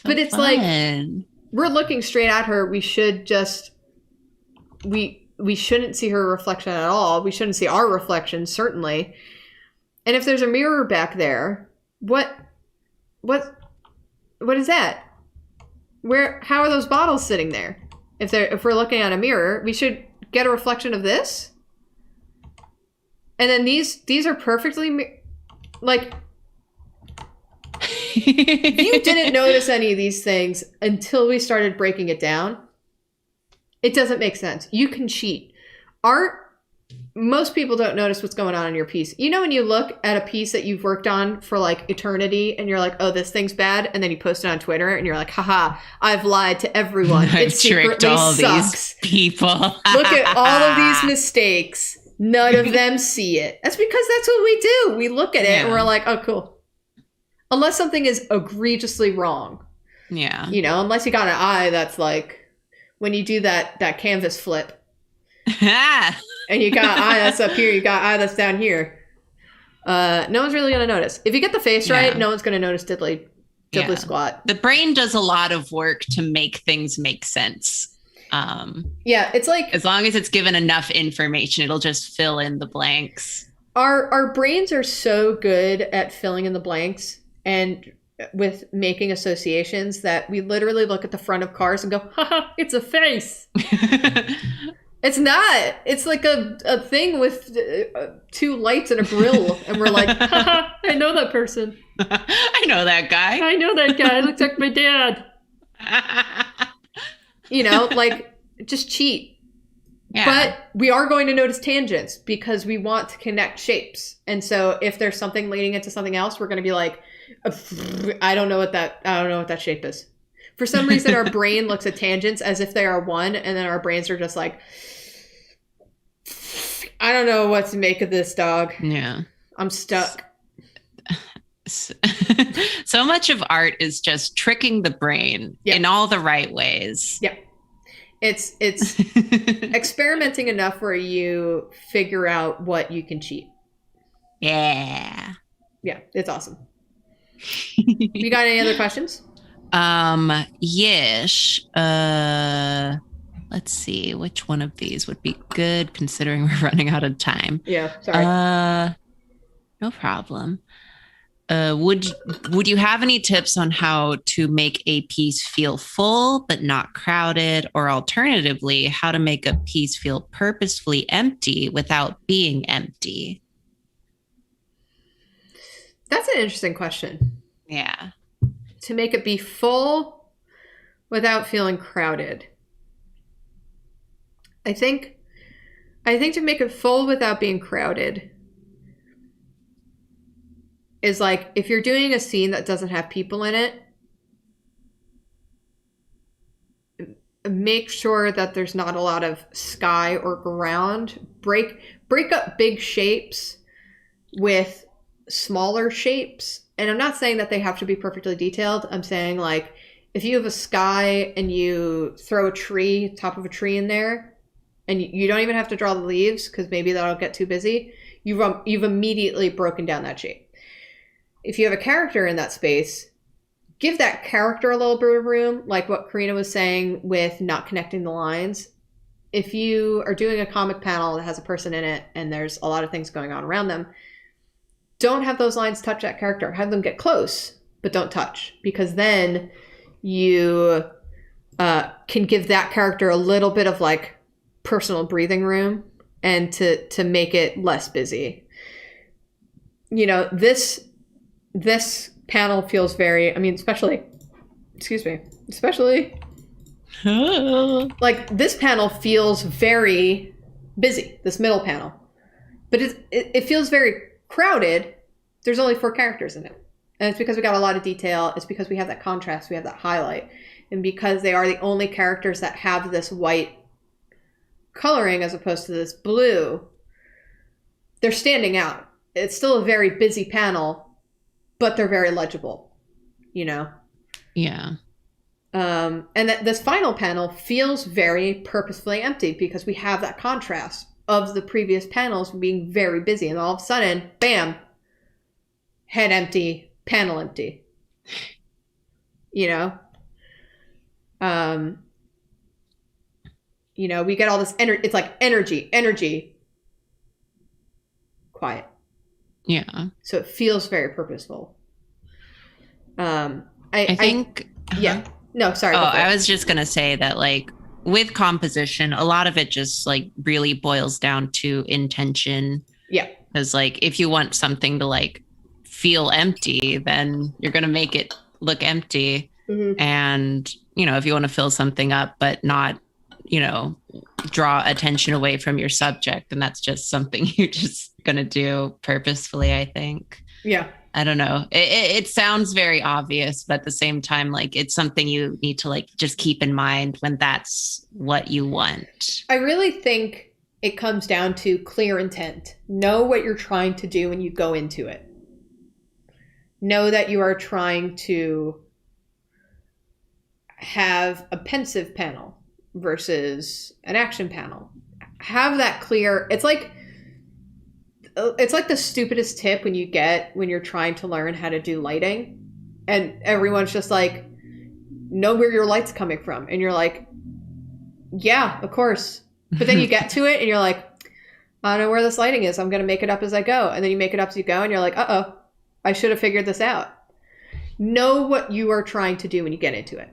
But it's fun. Like, we're looking straight at her. We should just... We shouldn't see her reflection at all. We shouldn't see our reflection, certainly. And if there's a mirror back there, what is that? How are those bottles sitting there? If we're looking at a mirror, we should get a reflection of this. And then these are perfectly like you didn't notice any of these things until we started breaking it down. It doesn't make sense. You can cheat. Art, most people don't notice what's going on in your piece. You know when you look at a piece that you've worked on for like eternity and you're like, oh, this thing's bad, and then you post it on Twitter and you're like, haha, I've lied to everyone. I've tricked all sucks. These people. Look at all of these mistakes. None of them see it. That's because that's what we do. We look at it and we're like, oh, cool. Unless something is egregiously wrong. Yeah. You know, unless you got an eye that's like, when you do that canvas flip and you got eye that's up here, you got eye that's down here. No one's really going to notice. If you get the face right, no one's going to notice diddly squat. The brain does a lot of work to make things make sense. It's like... As long as it's given enough information, it'll just fill in the blanks. Our brains are so good at filling in the blanks and with making associations that we literally look at the front of cars and go, haha, it's a face. It's not. It's like a thing with two lights and a grill. And we're like, haha, I know that person. I know that guy. I know that guy. Looks like my dad. You know, like, just cheat. Yeah. But we are going to notice tangents because we want to connect shapes. And so if there's something leading into something else, we're going to be like, I don't know what that shape is. For some reason, our brain looks at tangents as if they are one, and then our brains are just like, I don't know what to make of this, dog. Yeah. I'm stuck. So much of art is just tricking the brain in all the right ways. Yeah. It's experimenting enough where you figure out what you can cheat. Yeah. Yeah, it's awesome. You got any other questions? Yes. Let's see. Which one of these would be good considering we're running out of time? Yeah, sorry. No problem. Would you have any tips on how to make a piece feel full but not crowded, or alternatively, how to make a piece feel purposefully empty without being empty? That's an interesting question. Yeah. To make it be full without feeling crowded. I think to make it full without being crowded is like if you're doing a scene that doesn't have people in it, make sure that there's not a lot of sky or ground. Break up big shapes with smaller shapes. And I'm not saying that they have to be perfectly detailed. I'm saying like if you have a sky and you throw a tree, top of a tree in there, and you don't even have to draw the leaves because maybe that'll get too busy, you've immediately broken down that shape. If you have a character in that space, give that character a little bit of room, like what Karina was saying with not connecting the lines. If you are doing a comic panel that has a person in it and there's a lot of things going on around them, don't have those lines touch that character. Have them get close, but don't touch, because then you can give that character a little bit of like personal breathing room and to make it less busy. You know, this panel feels very, especially like this panel feels very busy, this middle panel, but it feels very crowded. There's only 4 characters in it, and it's because we got a lot of detail. It's because we have that contrast, we have that highlight, and because they are the only characters that have this white coloring as opposed to this blue, they're standing out. It's still a very busy panel, but they're very legible, you know? Yeah. And this final panel feels very purposefully empty because we have that contrast of the previous panels being very busy, and all of a sudden, bam, head empty, panel empty. You know? You know, we get all this energy. It's like energy, quiet. Yeah. So it feels very purposeful. I think. Yeah. No, sorry. Oh, I was just going to say that, like, with composition, a lot of it just, like, really boils down to intention. Yeah. Because, like, if you want something to, like, feel empty, then you're going to make it look empty. Mm-hmm. And, you know, if you want to fill something up, but not, you know, draw attention away from your subject, and that's just something you're just going to do purposefully, I think. Yeah. I don't know. It sounds very obvious, but at the same time, like, it's something you need to, like, just keep in mind when that's what you want. I really think it comes down to clear intent. Know what you're trying to do when you go into it. Know that you are trying to have a pensive panel versus an action panel. Have that clear. It's like the stupidest tip when you're trying to learn how to do lighting, and everyone's just like, know where your light's coming from, and you're like, yeah, of course, but then you get to it and you're like, I don't know where this lighting is, I'm gonna make it up as I go, and then you make it up as you go and you're like, uh-oh, I should have figured this out. Know what you are trying to do when you get into it.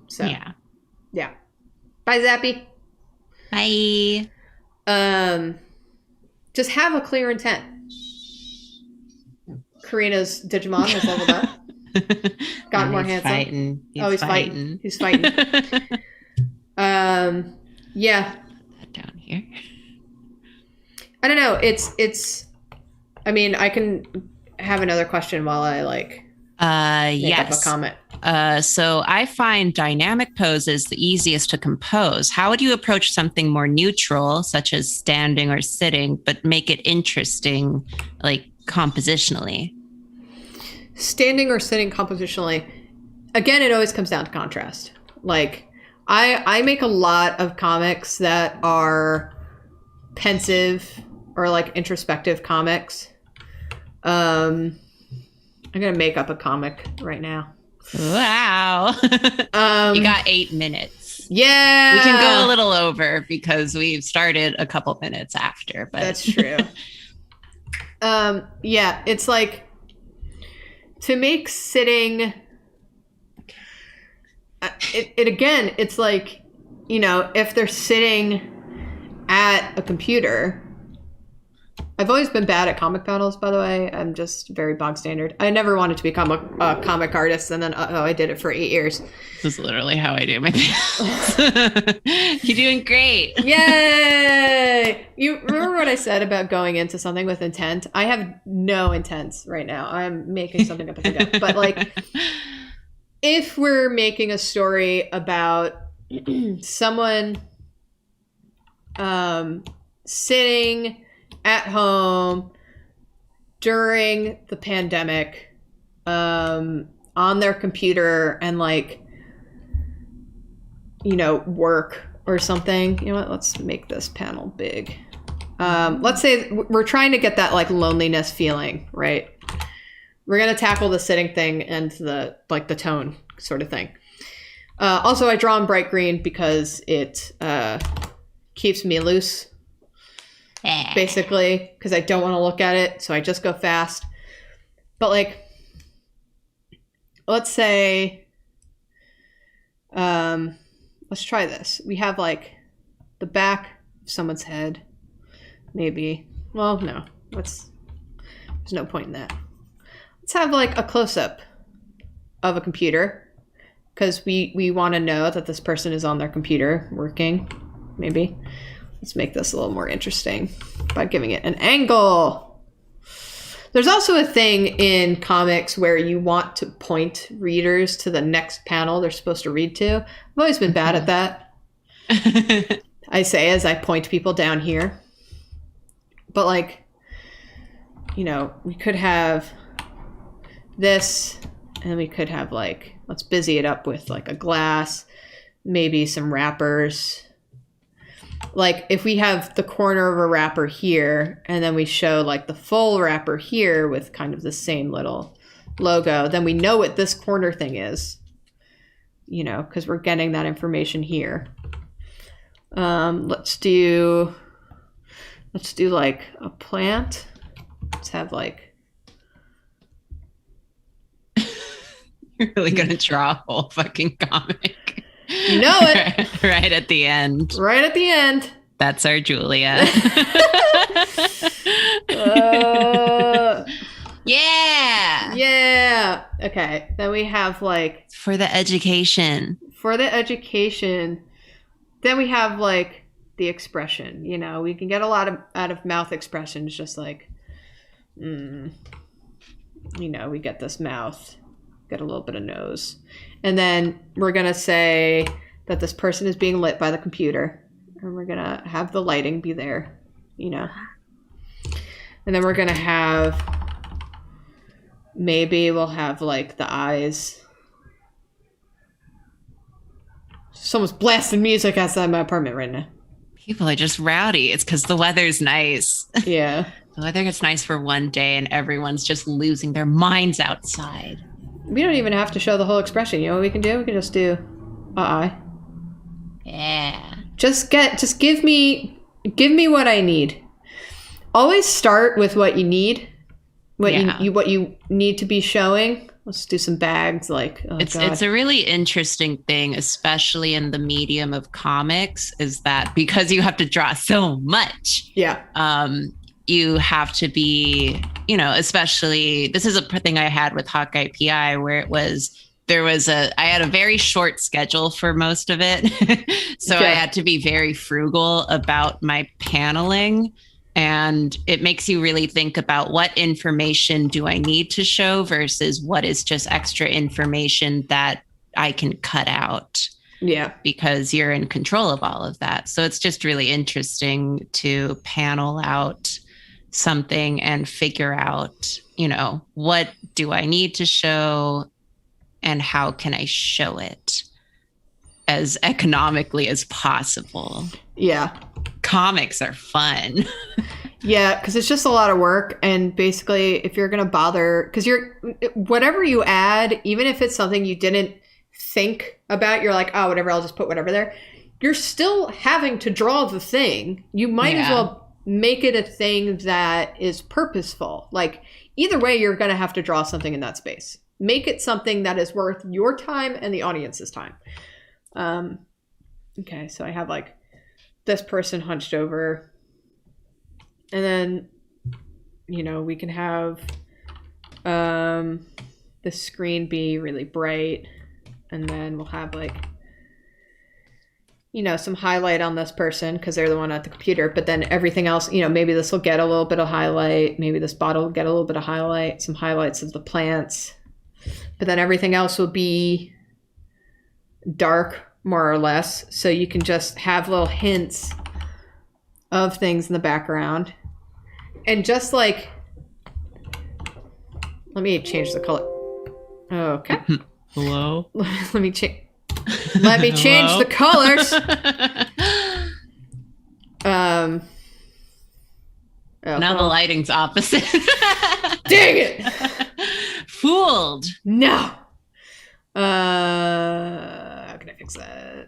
So yeah. Bye, Zappy. Bye. Just have a clear intent. Karina's Digimon was leveled up. Got more handsome. He's fighting. He's fighting. Yeah. That down here. I don't know. It's. I mean, I can have another question while I make up a comment. So I find dynamic poses the easiest to compose. How would you approach something more neutral, such as standing or sitting, but make it interesting, like compositionally? Standing or sitting compositionally. Again, it always comes down to contrast. Like, I make a lot of comics that are pensive or like introspective comics. I'm going to make up a comic right now. Wow. You got 8 minutes. Yeah. We can go a little over because we've started a couple minutes after, but that's true. Yeah, it's like to make sitting again, it's like, you know, if they're sitting at a computer. I've always been bad at comic panels, by the way. I'm just very bog standard. I never wanted to become a comic artist, and then I did it for 8 years. This is literally how I do my panels. You're doing great. Yay! You remember what I said about going into something with intent? I have no intent right now. I'm making something up as I go. But like, if we're making a story about someone sitting at home during the pandemic on their computer and like, you know, work or something. You know what? Let's make this panel big. Let's say we're trying to get that like loneliness feeling, right? We're going to tackle the sitting thing and the like the tone sort of thing. Also, I draw in bright green because it keeps me loose. Basically, because I don't want to look at it, so I just go fast. But like, let's say, let's try this. We have like the back of someone's head, maybe. Well, no, there's no point in that. Let's have like a close-up of a computer, because we want to know that this person is on their computer working, maybe. Let's make this a little more interesting by giving it an angle. There's also a thing in comics where you want to point readers to the next panel they're supposed to read to. I've always been bad at that. I say as I point people down here. But like, you know, we could have this, and we could have like, let's busy it up with like a glass, maybe some wrappers. Like if we have the corner of a wrapper here and then we show like the full wrapper here with kind of the same little logo, then we know what this corner thing is, you know, because we're getting that information here. Let's do like a plant. Let's have like. You're really going to draw a whole fucking comic. You know it. Right at the end. Right at the end. That's our Julia. Yeah. Yeah. Okay. Then we have like. For the education. Then we have like the expression. You know, we can get a lot of out of mouth expressions, just like, you know, we get this mouth, get a little bit of nose. And then we're going to say that this person is being lit by the computer. And we're going to have the lighting be there, you know. And then we're going to have, maybe we'll have like the eyes. Someone's blasting music outside my apartment right now. People are just rowdy. It's because the weather's nice. Yeah. The weather gets nice for one day and everyone's just losing their minds outside. We don't even have to show the whole expression. You know what we can do? We can just do eye. Yeah. Just give me what I need. Always start with what you need. What you need to be showing. Let's do some bags like it's a really interesting thing, especially in the medium of comics, is that because you have to draw so much. Yeah. You have to be, you know, especially, this is a thing I had with Hawkeye PI where I had a very short schedule for most of it. So I had to be very frugal about my paneling, and it makes you really think about what information do I need to show versus what is just extra information that I can cut out. Yeah. Because you're in control of all of that. So it's just really interesting to panel out something and figure out, you know, what do I need to show and how can I show it as economically as possible. Yeah. Comics are fun. Yeah, because it's just a lot of work. And basically, if you're going to bother, because whatever you add, even if it's something you didn't think about, you're like, oh, whatever, I'll just put whatever there. You're still having to draw the thing. You might as well make it a thing that is purposeful. Like, either way, you're going to have to draw something in that space. Make it something that is worth your time and the audience's time. Okay, so I have like this person hunched over. And then, we can have the screen be really bright. And then we'll have like, some highlight on this person because they're the one at the computer. But then everything else, maybe this will get a little bit of highlight. Maybe this bottle will get a little bit of highlight. Some highlights of the plants. But then everything else will be dark, more or less. So you can just have little hints of things in the background. And just like, let me change the color. Okay. Hello? Let me change the colors. Now the lighting's opposite. Dang it! Fooled. No. How can I fix that?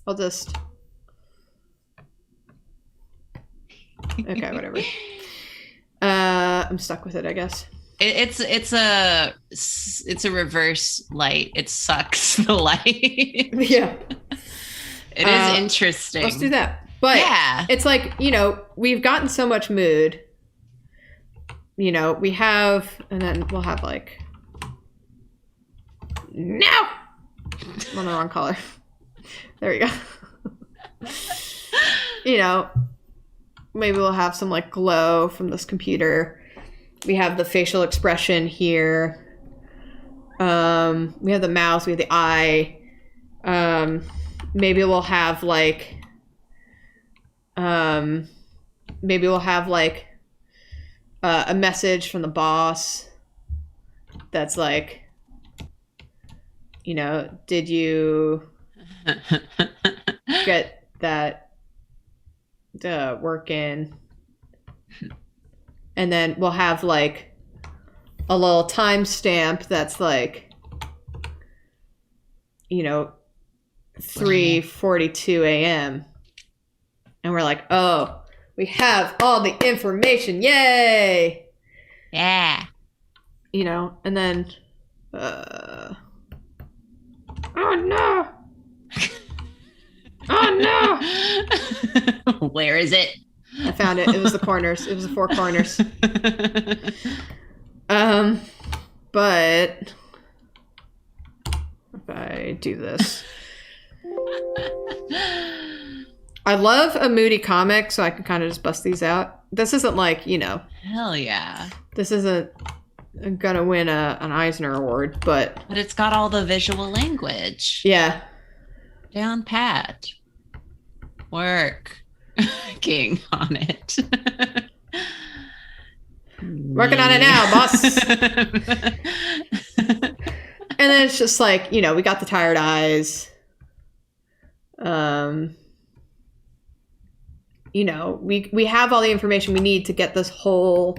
I'll just. Okay, whatever. I'm stuck with it, I guess. It's a reverse light. It sucks the light. Yeah. It is interesting. Let's do that. But it's like, we've gotten so much mood. We have, and then we'll have like, no! I'm on the wrong color. There we go. Maybe we'll have some like glow from this computer. We have the facial expression here. We have the mouth, we have the eye. Maybe we'll have like a message from the boss that's like, did you get that work in? And then we'll have like a little timestamp that's like, 3:42 a.m. And we're like, oh, we have all the information. Yay. Yeah. And then, oh no. Oh no. Where is it? I found it. It was the corners. It was the four corners. But if I do this, I love a moody comic, so I can kind of just bust these out. This isn't like, Hell yeah. This isn't gonna win an Eisner Award, but it's got all the visual language. Yeah. Down pat. Working on it. Working on it now, boss. And then it's just like, we got the tired eyes. We have all the information we need to get this whole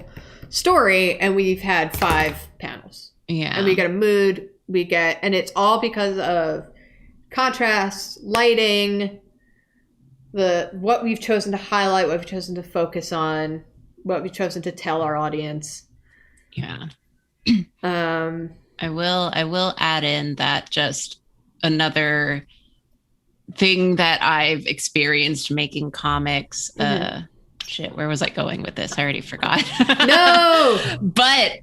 story, and we've had 5 panels. Yeah. And we get a mood, and it's all because of contrast, lighting, what we've chosen to highlight, what we've chosen to focus on, what we've chosen to tell our audience. Yeah. I will add in that just another thing that I've experienced making comics. Shit, where was I going with this? I already forgot. No! But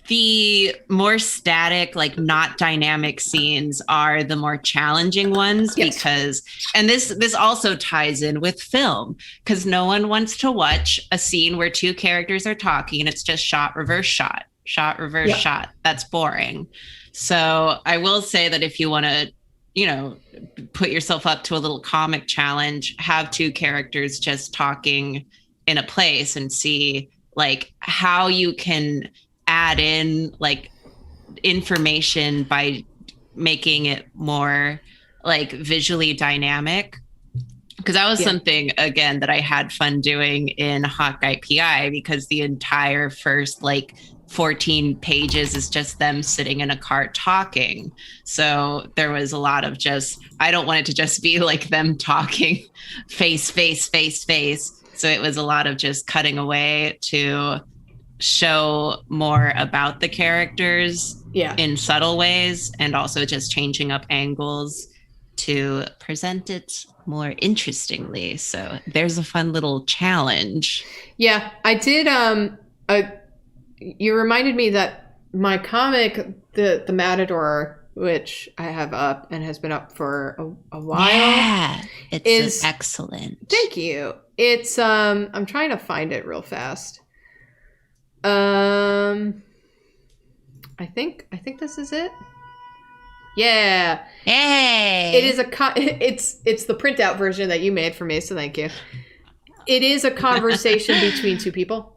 the more static, like not dynamic scenes are the more challenging ones. Yes. Because, and this also ties in with film, because no one wants to watch a scene where 2 characters are talking and it's just shot, reverse shot, reverse shot. That's boring. So I will say that if you want to, put yourself up to a little comic challenge, have 2 characters just talking in a place and see like how you can add in like information by making it more like visually dynamic. Because that was something, again, that I had fun doing in Hawkeye PI, because the entire first 14 pages is just them sitting in a car talking. So there was a lot of I don't want it to just be like them talking face. So it was a lot of just cutting away to show more about the characters in subtle ways, and also just changing up angles to present it more interestingly. So there's a fun little challenge. Yeah, I did. You reminded me that my comic, the Matador, which I have up and has been up for a while. Yeah, it's excellent. Thank you. It's I'm trying to find it real fast. I think this is it. Yeah. Hey. It is it's the printout version that you made for me, so thank you. It is a conversation between two people.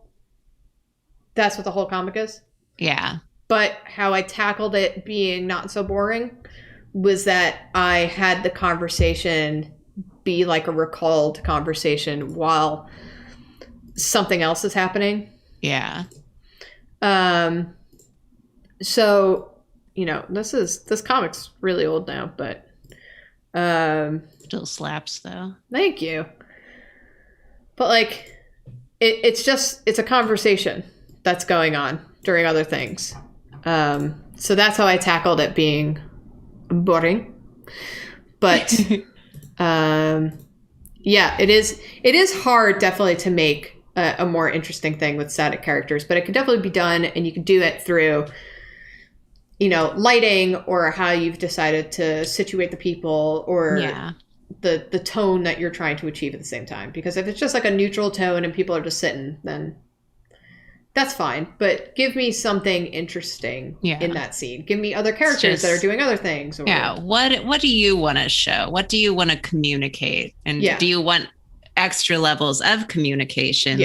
That's what the whole comic is. Yeah. But how I tackled it being not so boring was that I had the conversation be like a recalled conversation while something else is happening. Yeah. So, this comic's really old now, but still slaps though. Thank you. But it's a conversation that's going on during other things. So that's how I tackled it being boring. But it is hard definitely to make a more interesting thing with static characters, but it can definitely be done, and you can do it through lighting, or how you've decided to situate the people, or the tone that you're trying to achieve at the same time. Because if it's just like a neutral tone and people are just sitting, then that's fine. But give me something interesting in that scene. Give me other characters that are doing other things. Or, what do you want to show? What do you want to communicate? And do you want extra levels of communication,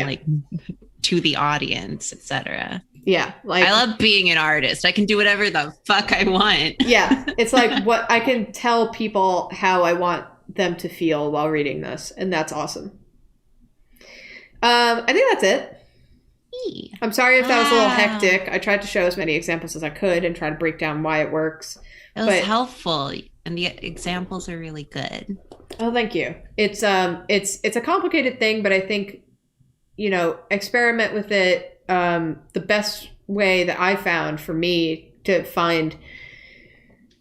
to the audience, etc.? Yeah. I love being an artist. I can do whatever the fuck I want. Yeah. It's like what I can tell people how I want them to feel while reading this. And that's awesome. I think that's it. I'm sorry if that was a little hectic. I tried to show as many examples as I could and try to break down why it works. It was helpful, and the examples are really good. Oh, thank you. It's a complicated thing, but I think, experiment with it. The best way that I found for me to find,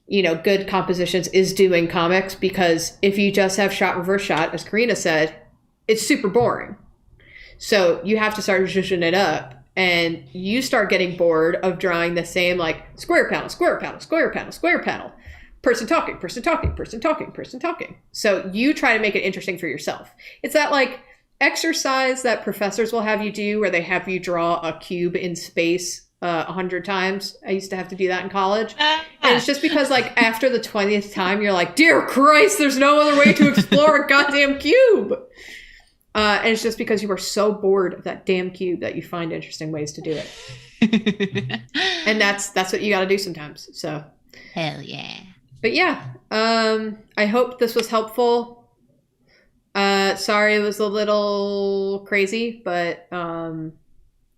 good compositions is doing comics, because if you just have shot, reverse shot, as Karina said, it's super boring. So you have to start zhuzhing it up, and you start getting bored of drawing the same square panel, square panel, square panel, square panel, person talking, person talking, person talking, person talking. So you try to make it interesting for yourself. It's that exercise that professors will have you do, where they have you draw a cube in space 100 times. I used to have to do that in college. And it's just because after the 20th time, you're like, dear Christ, there's no other way to explore a goddamn cube. And it's just because you are so bored of that damn cube that you find interesting ways to do it. And that's what you got to do sometimes. So hell yeah. But yeah, I hope this was helpful. Sorry it was a little crazy, but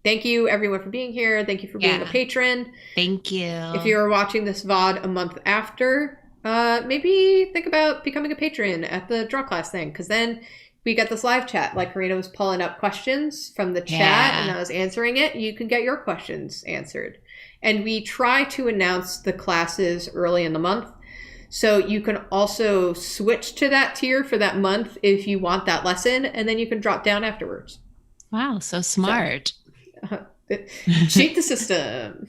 thank you everyone for being here. Thank you for being a patron. Thank you. If you are watching this VOD a month after, maybe think about becoming a patron at the Drawclass thing, because then we got this live chat. Karina was pulling up questions from the chat and I was answering it. You can get your questions answered. And we try to announce the classes early in the month. So you can also switch to that tier for that month if you want that lesson, and then you can drop down afterwards. Wow, so smart. Cheat the system.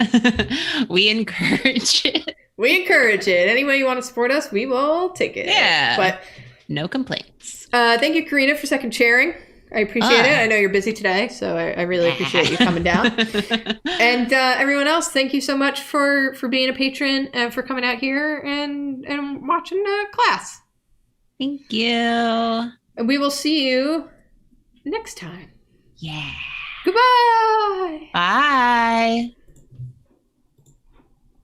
We encourage it. We encourage it. Any way you want to support us, we will take it. Yeah. But no complaints. Thank you, Karina, for second chairing. I appreciate it. I know you're busy today, so I really appreciate you coming down. And everyone else, thank you so much for being a patron and for coming out here and watching class. Thank you. And we will see you next time. Yeah. Goodbye. Bye.